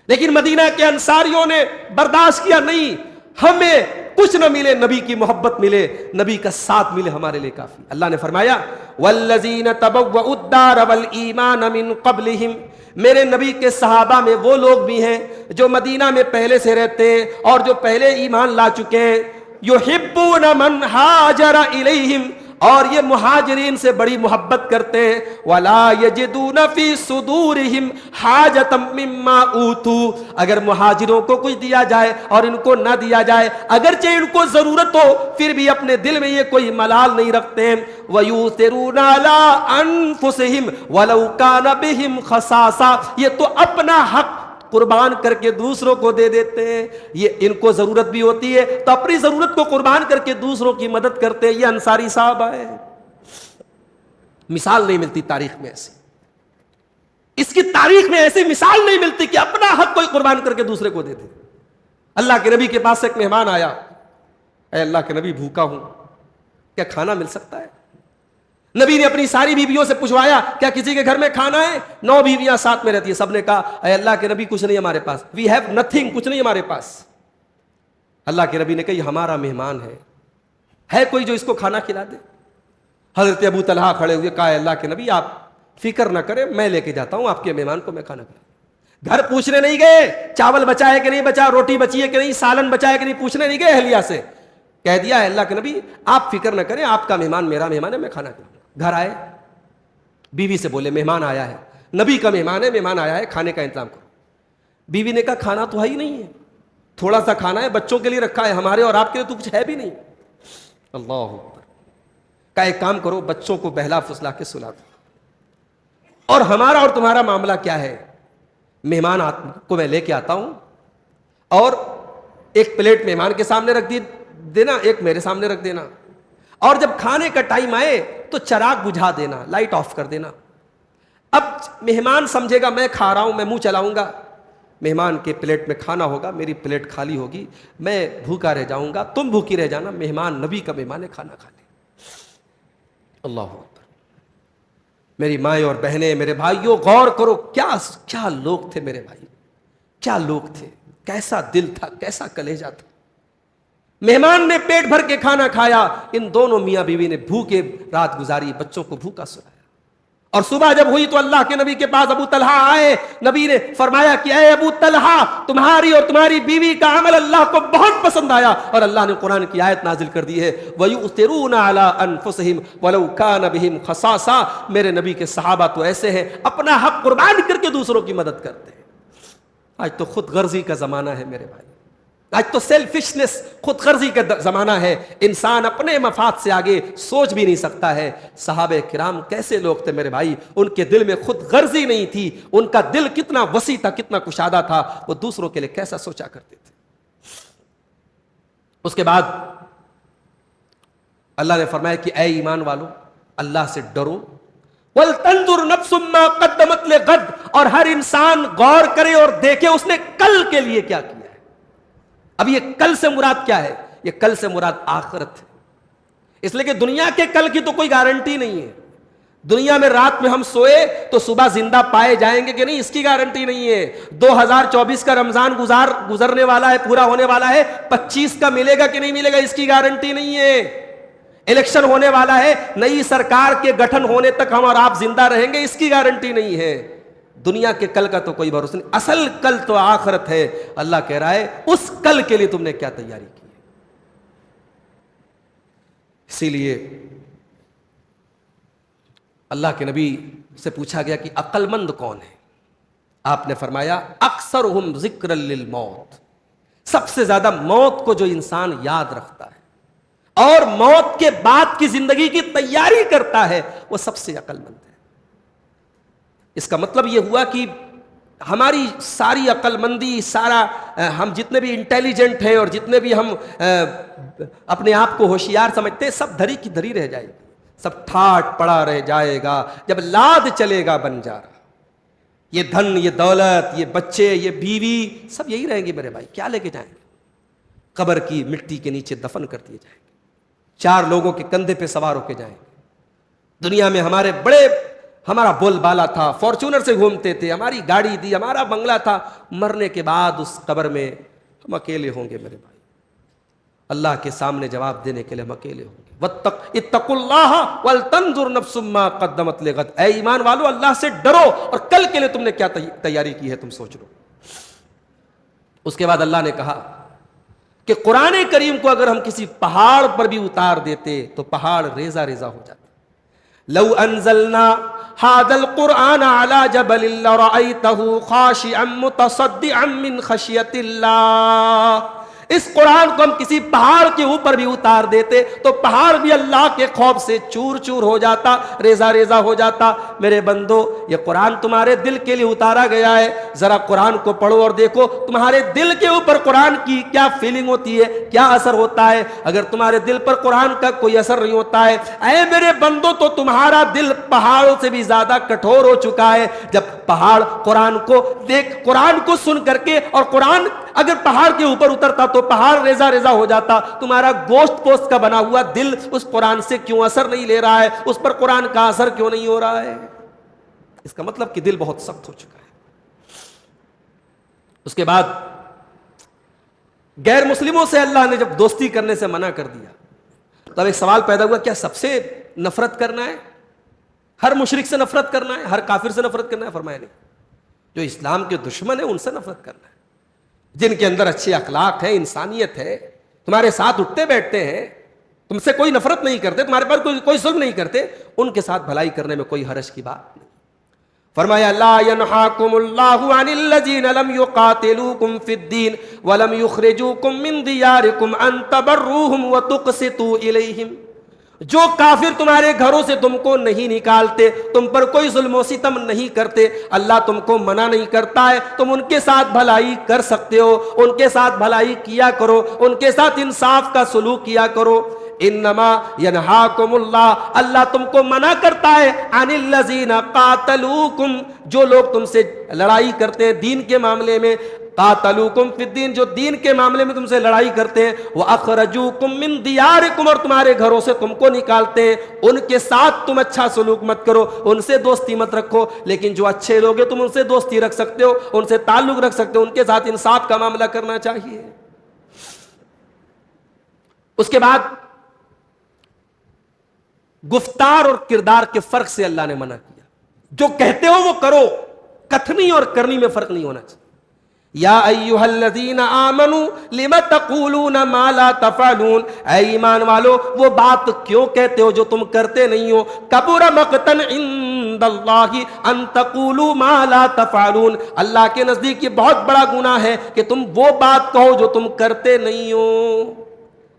لیکن مدینہ کے انصاریوں نے برداشت کیا, نہیں, ہمیں کچھ نہ ملے, نبی کی محبت ملے, نبی کا ساتھ ملے, ہمارے لیے کافی. اللہ نے فرمایا والذین تبوؤوا الدار والایمان من قبلہم, میرے نبی کے صحابہ میں وہ لوگ بھی ہیں جو مدینہ میں پہلے سے رہتے ہیں اور جو پہلے ایمان لا چکے ہیں. یحبون من ہاجر الیہم, اور یہ مہاجرین سے بڑی محبت کرتے ہیں. ولا یجدون فی صدورہم حاجۃ مما اوتوا, اگر مہاجروں کو کچھ دیا جائے اور ان کو نہ دیا جائے, اگرچہ ان کو ضرورت ہو, پھر بھی اپنے دل میں یہ کوئی ملال نہیں رکھتے ہیں. ویؤثرون علی انفسہم ولو کان بہم خصاصہ, یہ تو اپنا حق قربان کر کے دوسروں کو دے دیتے ہیں. یہ ان کو ضرورت بھی ہوتی ہے تو اپنی ضرورت کو قربان کر کے دوسروں کی مدد کرتے ہیں. یہ انصاری صحابہ ہے. مثال نہیں ملتی تاریخ میں ایسی, اس کی تاریخ میں ایسی مثال نہیں ملتی کہ اپنا حق کوئی قربان کر کے دوسرے کو دے دے. اللہ کے نبی کے پاس ایک مہمان آیا, اے اللہ کے نبی بھوکا ہوں, کیا کھانا مل سکتا ہے؟ نبی نے اپنی ساری بیویوں سے پوچھوایا کیا کسی کے گھر میں کھانا ہے؟ 9 بیویاں ساتھ میں رہتی ہیں, سب نے کہا اے اللہ کے نبی کچھ نہیں ہمارے پاس, وی ہیو نتھنگ, کچھ نہیں ہمارے پاس. اللہ کے نبی نے کہا یہ ہمارا مہمان ہے کوئی جو اس کو کھانا کھلا دے؟ حضرت ابو طلحہ کھڑے ہوئے, کہا اللہ کے نبی آپ فکر نہ کریں, میں لے کے جاتا ہوں آپ کے مہمان کو, میں کھانا کھلاؤں. گھر پوچھنے نہیں گئے چاول بچا ہے کہ نہیں بچا, روٹی بچی ہے کہ نہیں, سالن بچا ہے کہ نہیں, پوچھنے نہیں گئے اہلیہ سے. کہہ دیا اللہ کے نبی آپ فکر نہ کریں, آپ کا مہمان میرا مہمان ہے, میں کھانا کھلاؤں. گھر آئے, بیوی سے بولے مہمان آیا ہے, نبی کا مہمان ہے, مہمان آیا ہے, کھانے کا انتظام کرو. بیوی نے کہا کھانا تو ہے ہی نہیں ہے, تھوڑا سا کھانا ہے, بچوں کے لیے رکھا ہے, ہمارے اور آپ کے لیے تو کچھ ہے بھی نہیں. اللہ اکبر. کا ایک کام کرو, بچوں کو بہلا فسلا کے سلا دو, اور ہمارا اور تمہارا معاملہ کیا ہے, مہمان کو میں لے کے آتا ہوں, اور ایک پلیٹ مہمان کے سامنے رکھ دینا, ایک میرے سامنے رکھ دینا, اور جب کھانے کا ٹائم آئے تو چراغ بجھا دینا, لائٹ آف کر دینا. اب مہمان سمجھے گا میں کھا رہا ہوں, میں منہ چلاؤں گا, مہمان کے پلیٹ میں کھانا ہوگا، میری پلیٹ خالی ہوگی، میں بھوکا رہ جاؤں گا، تم بھوکی رہ جانا، مہمان نبی کا مہمان ہے، کھانا کھا لے۔ اللہ اکبر۔ میری مائیں اور بہنیں، میرے بھائیوں، غور کرو، کیا لوگ تھے میرے بھائی، کیا لوگ تھے، کیسا دل تھا، کیسا کلیجہ تھا۔ مہمان نے پیٹ بھر کے کھانا کھایا، ان دونوں میاں بیوی نے بھوکے رات گزاری، بچوں کو بھوکا سلایا، اور صبح جب ہوئی تو اللہ کے نبی کے پاس ابو طلحہ آئے۔ نبی نے فرمایا کہ اے ابو طلحہ، تمہاری اور تمہاری بیوی کا عمل اللہ کو بہت پسند آیا، اور اللہ نے قرآن کی آیت نازل کر دی ہے، وَيُؤْثِرُونَ عَلَىٰ أَنفُسِهِمْ وَلَوْ كَانَ بِهِمْ خَصَاصَةٌ۔ میرے نبی کے صحابہ تو ایسے ہیں، اپنا حق قربان کر کے دوسروں کی مدد کرتے ہیں۔ آج تو خود غرضی کا زمانہ ہے میرے بھائی، آج تو سیلفشنس، خود غرضی کا زمانہ ہے، انسان اپنے مفاد سے آگے سوچ بھی نہیں سکتا ہے۔ صحابہ کرام کیسے لوگ تھے میرے بھائی، ان کے دل میں خود غرضی نہیں تھی، ان کا دل کتنا وسیع تھا، کتنا کشادہ تھا، وہ دوسروں کے لیے کیسا سوچا کرتے تھے۔ اس کے بعد اللہ نے فرمایا کہ اے ایمان والو، اللہ سے ڈرو، وَلْتَنْظُرْ نَفْسٌ مَّا قَدَّمَتْ لِغَدٍ، اور ہر انسان غور کرے اور دیکھے اس نے کل کے لیے کیا کیا ہے۔ اب یہ کل سے مراد کیا ہے؟ یہ کل سے مراد آخرت ہے، اس لیے کہ دنیا کے کل کی تو کوئی گارنٹی نہیں ہے۔ دنیا میں رات میں ہم سوئے تو صبح زندہ پائے جائیں گے کہ نہیں، اس کی گارنٹی نہیں ہے۔ 2024 کا رمضان گزرنے والا ہے، پورا ہونے والا ہے، 25 کا ملے گا کہ نہیں ملے گا، اس کی گارنٹی نہیں ہے۔ الیکشن ہونے والا ہے، نئی سرکار کے گٹھن ہونے تک ہم اور آپ زندہ رہیں گے، اس کی گارنٹی نہیں ہے۔ دنیا کے کل کا تو کوئی بھروسہ نہیں، اصل کل تو آخرت ہے۔ اللہ کہہ رہا ہے اس کل کے لیے تم نے کیا تیاری کی ہے۔ اسی لیے اللہ کے نبی سے پوچھا گیا کہ عقل مند کون ہے؟ آپ نے فرمایا اکثرہم ذکرا للموت، سب سے زیادہ موت کو جو انسان یاد رکھتا ہے اور موت کے بعد کی زندگی کی تیاری کرتا ہے، وہ سب سے عقل مند ہے۔ اس کا مطلب یہ ہوا کہ ہماری ساری عقل مندی، ہم جتنے بھی انٹیلیجنٹ ہیں اور جتنے بھی ہم اپنے آپ کو ہوشیار سمجھتے ہیں، سب دھری کی دھری رہ جائے گی، سب ٹھاٹ پڑا رہ جائے گا جب لاد چلے گا بن جا رہا۔ یہ دھن، یہ دولت، یہ بچے، یہ بیوی، سب یہی رہیں گے میرے بھائی، کیا لے کے جائیں گے؟ قبر کی مٹی کے نیچے دفن کر دیے جائیں گے، 4 لوگوں کے کندھے پہ سوار ہو کے جائیں گے۔ دنیا میں ہمارا بول بالا تھا، فارچونر سے گھومتے تھے، ہماری گاڑی تھی، ہمارا بنگلہ تھا، مرنے کے بعد اس قبر میں ہم اکیلے ہوں گے میرے بھائی، اللہ کے سامنے جواب دینے کے لیے ہم اکیلے ہوں گے۔ اتقوا اللہ ولتنظر نفس ما قدمت لغد، اے ایمان والو اللہ سے ڈرو اور کل کے لیے تم نے کیا تیاری کی ہے تم سوچ لو۔ اس کے بعد اللہ نے کہا کہ قرآن کریم کو اگر ہم کسی پہاڑ پر بھی اتار دیتے تو پہاڑ ریزہ ریزہ ہو جاتا۔ لو انزلنا هذا القرآن على جبل لرأيته خاشعا متصدعا من خشية الله، اس قرآن کو ہم کسی پہاڑ کے اوپر بھی اتار دیتے تو پہاڑ بھی اللہ کے خوف سے چور چور ہو جاتا، ریزہ ریزہ ہو جاتا۔ میرے بندو، یہ قرآن تمہارے دل کے لیے اتارا گیا ہے، ذرا قرآن کو پڑھو اور دیکھو تمہارے دل کے اوپر قرآن کی کیا فیلنگ ہوتی ہے، کیا اثر ہوتا ہے۔ اگر تمہارے دل پر قرآن کا کوئی اثر نہیں ہوتا ہے، اے میرے بندو، تو تمہارا دل پہاڑوں سے بھی زیادہ کٹھور ہو چکا ہے۔ جب پہاڑ قرآن کو سن کر کے، اور قرآن اگر پہاڑ کے اوپر اترتا تو پہاڑ ریزہ ریزہ ہو جاتا، تمہارا گوشت پوست کا بنا ہوا دل اس قرآن سے کیوں اثر نہیں لے رہا ہے، اس پر قرآن کا اثر کیوں نہیں ہو رہا ہے؟ اس کا مطلب کہ دل بہت سخت ہو چکا ہے۔ اس کے بعد غیر مسلموں سے اللہ نے جب دوستی کرنے سے منع کر دیا، تب ایک سوال پیدا ہوا، کیا سب سے نفرت کرنا ہے؟ ہر مشرک سے نفرت کرنا ہے؟ ہر کافر سے نفرت کرنا ہے؟ فرمایا نہیں، جو اسلام کے دشمن ہیں ان سے نفرت کرنا ہے، جن کے اندر اچھے اخلاق ہے، انسانیت ہے، تمہارے ساتھ اٹھتے بیٹھتے ہیں، تم سے کوئی نفرت نہیں کرتے، تمہارے پر کوئی ظلم نہیں کرتے، ان کے ساتھ بھلائی کرنے میں کوئی حرج کی بات نہیں۔ فرمایا لا ينهاكم الله عن الذين لم يقاتلوكم في الدين ولم يخرجوكم من دياركم ان تبروهم وتقسطوا اليهم، جو کافر تمہارے گھروں سے تم کو نہیں نکالتے، تم پر کوئی ظلم و ستم نہیں کرتے، اللہ تم کو منع نہیں کرتا ہے، تم ان کے ساتھ بھلائی کر سکتے ہو، ان کے ساتھ بھلائی کیا کرو، ان کے ساتھ انصاف کا سلوک کیا کرو۔ انما ینہاکم اللہ، اللہ تم کو منع کرتا ہے عن الذین قاتلوکم، جو لوگ تم سے لڑائی کرتے ہیں دین کے معاملے میں، قاتلوکم فی الدین، جو دین کے معاملے میں تم سے لڑائی کرتے ہیں، وَأَخْرَجُوكُم مِّن دِيَارِكُمْ، اور تمہارے گھروں سے تم کو نکالتے ہیں، ان کے ساتھ تم اچھا سلوک مت کرو، ان سے دوستی مت رکھو، لیکن جو اچھے لوگ ہیں تم ان سے دوستی رکھ سکتے ہو، ان سے تعلق رکھ سکتے ہو، ان کے ساتھ انصاف کا معاملہ کرنا چاہیے۔ اس کے بعد گفتار اور کردار کے فرق سے اللہ نے منع کیا، جو کہتے ہو وہ کرو، کتھنی اور کرنی میں فرق نہیں ہونا چاہیے۔ یا ایھا الذین آمنوا لم تقولون ما لا تفعلون، اے ایمان والو وہ بات کیوں کہتے ہو جو تم کرتے نہیں ہو، کبر مقتا عند اللہ ان تقولوا ما لا تفعلون، اللہ کے نزدیک یہ بہت بڑا گناہ ہے کہ تم وہ بات کہو جو تم کرتے نہیں ہو۔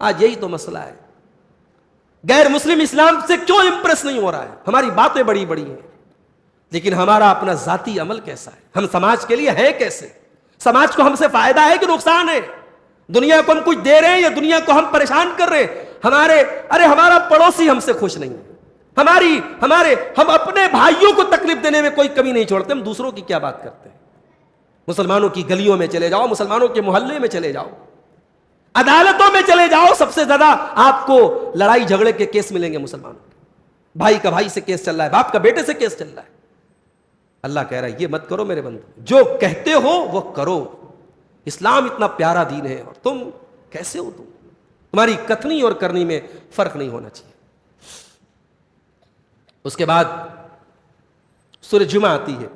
آج یہی تو مسئلہ ہے، غیر مسلم اسلام سے کیوں امپریس نہیں ہو رہا ہے؟ ہماری باتیں بڑی بڑی ہیں لیکن ہمارا اپنا ذاتی عمل کیسا ہے؟ ہم سماج کے لیے ہیں کیسے؟ سماج کو ہم سے فائدہ ہے کہ نقصان ہے؟ دنیا کو ہم کچھ دے رہے ہیں یا دنیا کو ہم پریشان کر رہے ہیں؟ ہمارا پڑوسی ہم سے خوش نہیں ہے، ہم اپنے بھائیوں کو تکلیف دینے میں کوئی کمی نہیں چھوڑتے، ہم دوسروں کی کیا بات کرتے ہیں؟ مسلمانوں کی گلیوں میں چلے جاؤ، مسلمانوں کے محلے میں چلے جاؤ، عدالتوں میں چلے جاؤ، سب سے زیادہ آپ کو لڑائی جھگڑے کے کیس ملیں گے مسلمانوں کے، بھائی کا بھائی سے کیس چل رہا ہے، باپ کا بیٹے سے کیس چل رہا ہے۔ اللہ کہہ رہا ہے یہ مت کرو میرے بندو، جو کہتے ہو وہ کرو، اسلام اتنا پیارا دین ہے اور تم کیسے ہو؟ تمہاری کتھنی اور کرنی میں فرق نہیں ہونا چاہیے۔ اس کے بعد سورہ جمعہ آتی ہے،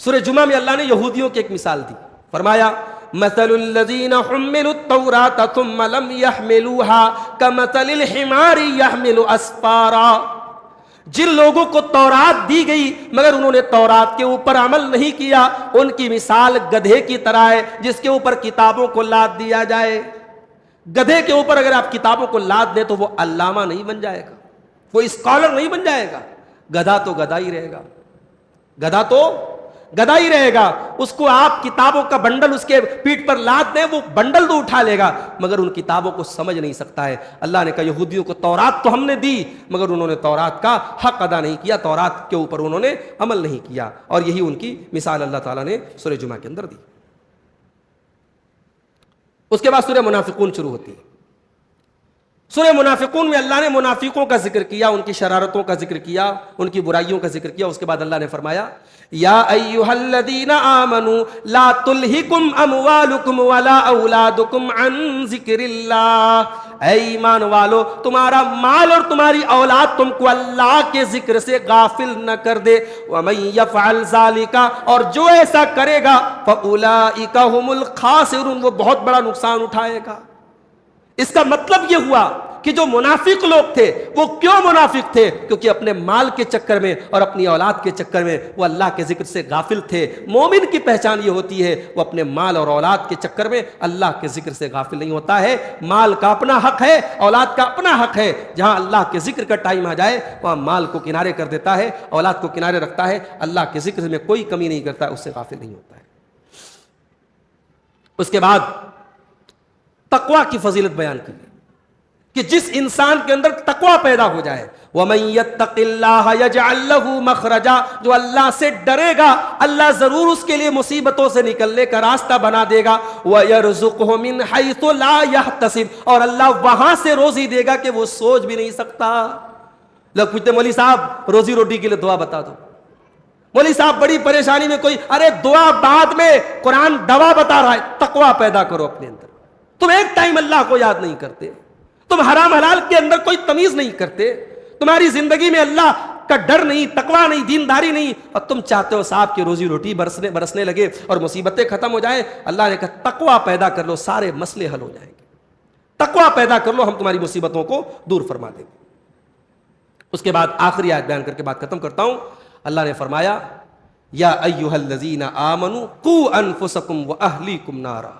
سورہ جمعہ میں اللہ نے یہودیوں کی ایک مثال دی، فرمایا مثل الذین حملوا التوراۃ ثم لم يحملوها كمثل الحمار يحمل اسفارا، جن لوگوں کو تورات دی گئی مگر انہوں نے تورات کے اوپر عمل نہیں کیا، ان کی مثال گدھے کی طرح ہے جس کے اوپر کتابوں کو لاد دیا جائے۔ گدھے کے اوپر اگر آپ کتابوں کو لاد دیں تو وہ علامہ نہیں بن جائے گا، وہ اسکالر نہیں بن جائے گا، گدھا تو گدھا ہی رہے گا، گدھا تو گدھا ہی رہے گا۔ اس کو آپ کتابوں کا بنڈل اس کے پیٹھ پر لاد دیں، وہ بنڈل تو اٹھا لے گا مگر ان کتابوں کو سمجھ نہیں سکتا ہے۔ اللہ نے کہا یہودیوں کو تورات تو ہم نے دی مگر انہوں نے تورات کا حق ادا نہیں کیا، تورات کے اوپر انہوں نے عمل نہیں کیا، اور یہی ان کی مثال اللہ تعالیٰ نے سورہ جمعہ کے اندر دی۔ اس کے بعد سورہ منافقون شروع ہوتی ہے۔ سورہ منافقون میں اللہ نے منافقوں کا ذکر کیا، ان کی شرارتوں کا ذکر کیا، ان کی برائیوں کا ذکر کیا۔ اس کے بعد اللہ نے فرمایا یا ایھا الذین آمنوا لا تلہکم اموالکم ولا اولادکم عن ذکر اللہ، اے ایمان والو تمہارا مال اور تمہاری اولاد تم کو اللہ کے ذکر سے غافل نہ کر دے، ومن یفعل ذلک، اور جو ایسا کرے گا فاولئک ھم الخاسرون، وہ بہت بڑا نقصان اٹھائے گا۔ اس کا مطلب یہ ہوا کہ جو منافق لوگ تھے وہ کیوں منافق تھے؟ کیونکہ اپنے مال کے چکر میں اور اپنی اولاد کے چکر میں وہ اللہ کے ذکر سے غافل تھے۔ مومن کی پہچان یہ ہوتی ہے وہ اپنے مال اور اولاد کے چکر میں اللہ کے ذکر سے غافل نہیں ہوتا ہے۔ مال کا اپنا حق ہے، اولاد کا اپنا حق ہے، جہاں اللہ کے ذکر کا ٹائم آ جائے وہاں مال کو کنارے کر دیتا ہے، اولاد کو کنارے رکھتا ہے، اللہ کے ذکر میں کوئی کمی نہیں کرتا، اس سے غافل نہیں ہوتا ہے۔ اس کے بعد تقوی کی فضیلت بیان کی کہ جس انسان کے اندر تقوی پیدا ہو جائے، وَمَن يَتَّقِ اللَّهَ يَجْعَل لَّهُ مَخْرَجًا، جو اللہ سے ڈرے گا اللہ ضرور اس کے لیے مصیبتوں سے نکلنے کا راستہ بنا دے گا، وَيَرْزُقْهُ مِنْ حَيْثُ لَا يَحْتَسِبُ، اور اللہ وہاں سے روزی دے گا کہ وہ سوچ بھی نہیں سکتا۔ لوگ پوچھتے مولوی صاحب روزی روٹی کے لیے دعا بتا دو، مولوی صاحب بڑی پریشانی میں کوئی، ارے دعا بعد میں، قرآن دوا بتا رہا ہے، تقوی پیدا کرو اپنے اندر۔ تم ایک ٹائم اللہ کو یاد نہیں کرتے، تم حرام حلال کے اندر کوئی تمیز نہیں کرتے، تمہاری زندگی میں اللہ کا ڈر نہیں، تقوی نہیں، دینداری نہیں، اور تم چاہتے ہو صاحب کی روزی روٹی برسنے لگے اور مصیبتیں ختم ہو جائیں۔ اللہ نے کہا تقوی پیدا کر لو، سارے مسئلے حل ہو جائیں گے۔ تقوی پیدا کر لو، ہم تمہاری مصیبتوں کو دور فرما دیں گے۔ اس کے بعد آخری آیت بیان کر کے بات ختم کرتا ہوں۔ اللہ نے فرمایا یا ایھا الذین آمنوا قوا انفسکم واہلیکم نارا،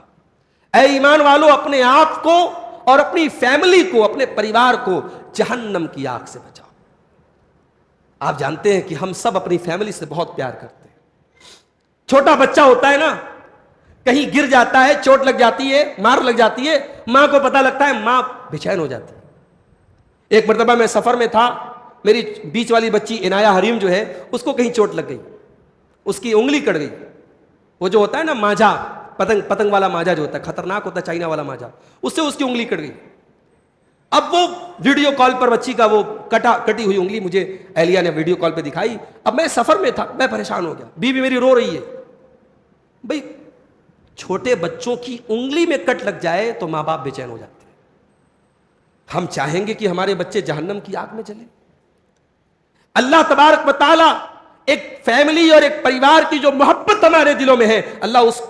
اے ایمان والو اپنے آپ کو اور اپنی فیملی کو، اپنے پریوار کو جہنم کی آگ سے بچاؤ۔ آپ جانتے ہیں کہ ہم سب اپنی فیملی سے بہت پیار کرتے ہیں۔ چھوٹا بچہ ہوتا ہے نا، کہیں گر جاتا ہے، چوٹ لگ جاتی ہے، مار لگ جاتی ہے، ماں کو پتہ لگتا ہے، ماں بے چین ہو جاتی ہے، ایک مرتبہ میں سفر میں تھا، میری بیچ والی بچی عنایہ حریم جو ہے اس کو کہیں چوٹ لگ گئی، اس کی انگلی کٹ گئی. وہ جو ہوتا ہے نا ماجھا، پتنگ والا ماجھا جو ہوتا ہے خطرناک ہوتا ہے، چائنا والا ماجھا، اس سے اس کی انگلی کٹ گئی. اب وہ ویڈیو کال پر بچی کا وہ کٹی ہوئی انگلی مجھے اہلیہ نے ویڈیو کال پہ دکھائی. اب میں سفر میں تھا، میں پریشان ہو گیا، بیوی میری رو رہی ہے. بھئی چھوٹے بچوں کی انگلی میں کٹ لگ جائے تو ماں باپ بے چین ہو جاتے ہیں. ہم چاہیں گے کہ ہمارے بچے جہنم کی آگ میں جلیں؟ اللہ تبارک و تعالی ایک فیملی اور ایک پریوار کی جو محبت ہمارے دلوں میں ہے، اللہ اس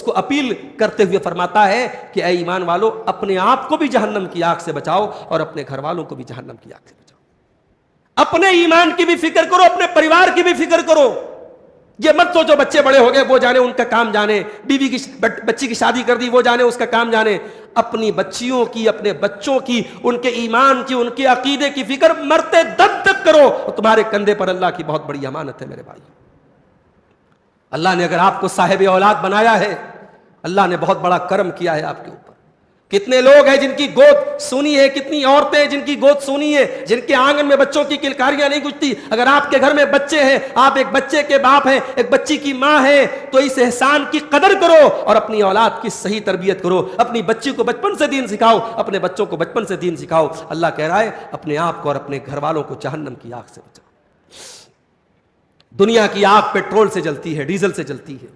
کو اپیل کرتے ہوئے فرماتا ہے کہ اے ایمان والو، اپنے آپ کو بھی جہنم کی آگ سے بچاؤ اور اپنے گھر والوں کو بھی جہنم کی آگ سے بچاؤ. اپنے ایمان کی بھی فکر کرو، اپنے پریوار کی بھی فکر کرو. یہ مت سوچو بچے بڑے ہو گئے وہ جانے ان کا کام جانے، بیوی کی بچی کی شادی کر دی وہ جانے اس کا کام جانے. اپنی بچیوں کی، اپنے بچوں کی، ان کے ایمان کی، ان کے عقیدے کی فکر مرتے دم تک کرو. تمہارے کندھے پر اللہ کی بہت بڑی امانت ہے میرے بھائی. اللہ نے اگر آپ کو صاحب اولاد بنایا ہے، اللہ نے بہت بڑا کرم کیا ہے آپ کے اوپر. کتنے لوگ ہیں جن کی گود سونی ہے، کتنی عورتیں جن کی گود سونی ہے، جن کے آنگن میں بچوں کی کلکاریاں نہیں گجتی. اگر آپ کے گھر میں بچے ہیں، آپ ایک بچے کے باپ ہیں، ایک بچی کی ماں ہیں، تو اس احسان کی قدر کرو اور اپنی اولاد کی صحیح تربیت کرو. اپنی بچی کو بچپن سے دین سکھاؤ، اپنے بچوں کو بچپن سے دین سکھاؤ. اللہ کہہ رہا ہے اپنے آپ کو اور اپنے گھر والوں کو جہنم کی آگ سے بچاؤ. دنیا کی آگ پیٹرول سے جلتی ہے، ڈیزل سے جلتی ہے.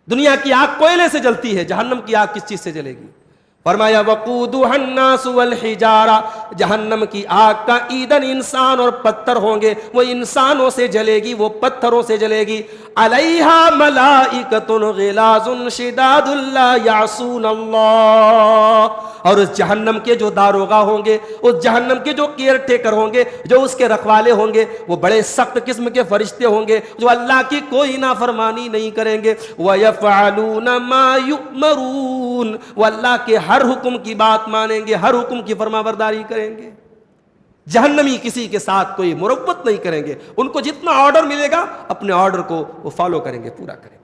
دنیا کی آگ کوئلے سے جلتی ہے. جہنم کی آگ کس چیز سے جلے گی؟ فرمایا وقودها الناس والحجارہ، جہنم کی آگ کا ایندھن انسان اور پتھر ہوں گے. وہ انسانوں سے جلے گی، وہ پتھروں سے جلے گی. علیہا ملائکۃ غلاظ شداد لا یعصون اللہ. اور اس جہنم کے جو داروغہ ہوں گے، اس جہنم کے جو کیئر ٹیکر ہوں گے، جو اس کے رکھوالے ہوں گے، وہ بڑے سخت قسم کے فرشتے ہوں گے جو اللہ کی کوئی نافرمانی نہیں کریں گے. وَيَفْعَلُونَ مَا يُؤْمَرُونَ، وہ اللہ کے ہر حکم کی بات مانیں گے، ہر حکم کی فرما برداری کریں گے. جہنمی کسی کے ساتھ کوئی مروت نہیں کریں گے. ان کو جتنا آرڈر ملے گا اپنے آرڈر کو وہ فالو کریں گے، پورا کریں گے.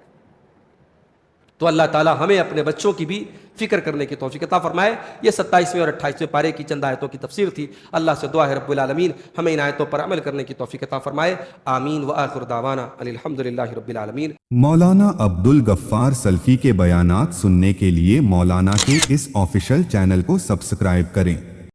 تو اللہ تعالی ہمیں اپنے بچوں کی بھی فکر کرنے کی توفیق عطا فرمائے. یہ 27ویں اور 28ویں پارے کی چند آیتوں کی تفسیر تھی. اللہ سے دعا ہے رب العالمین ہمیں ان آیتوں پر عمل کرنے کی توفیق عطا فرمائے. آمین. وآخر دعوانا ان الحمدللہ رب العالمین. مولانا عبد الغفار سلفی کے بیانات سننے کے لیے مولانا کے اس آفیشل چینل کو سبسکرائب کریں.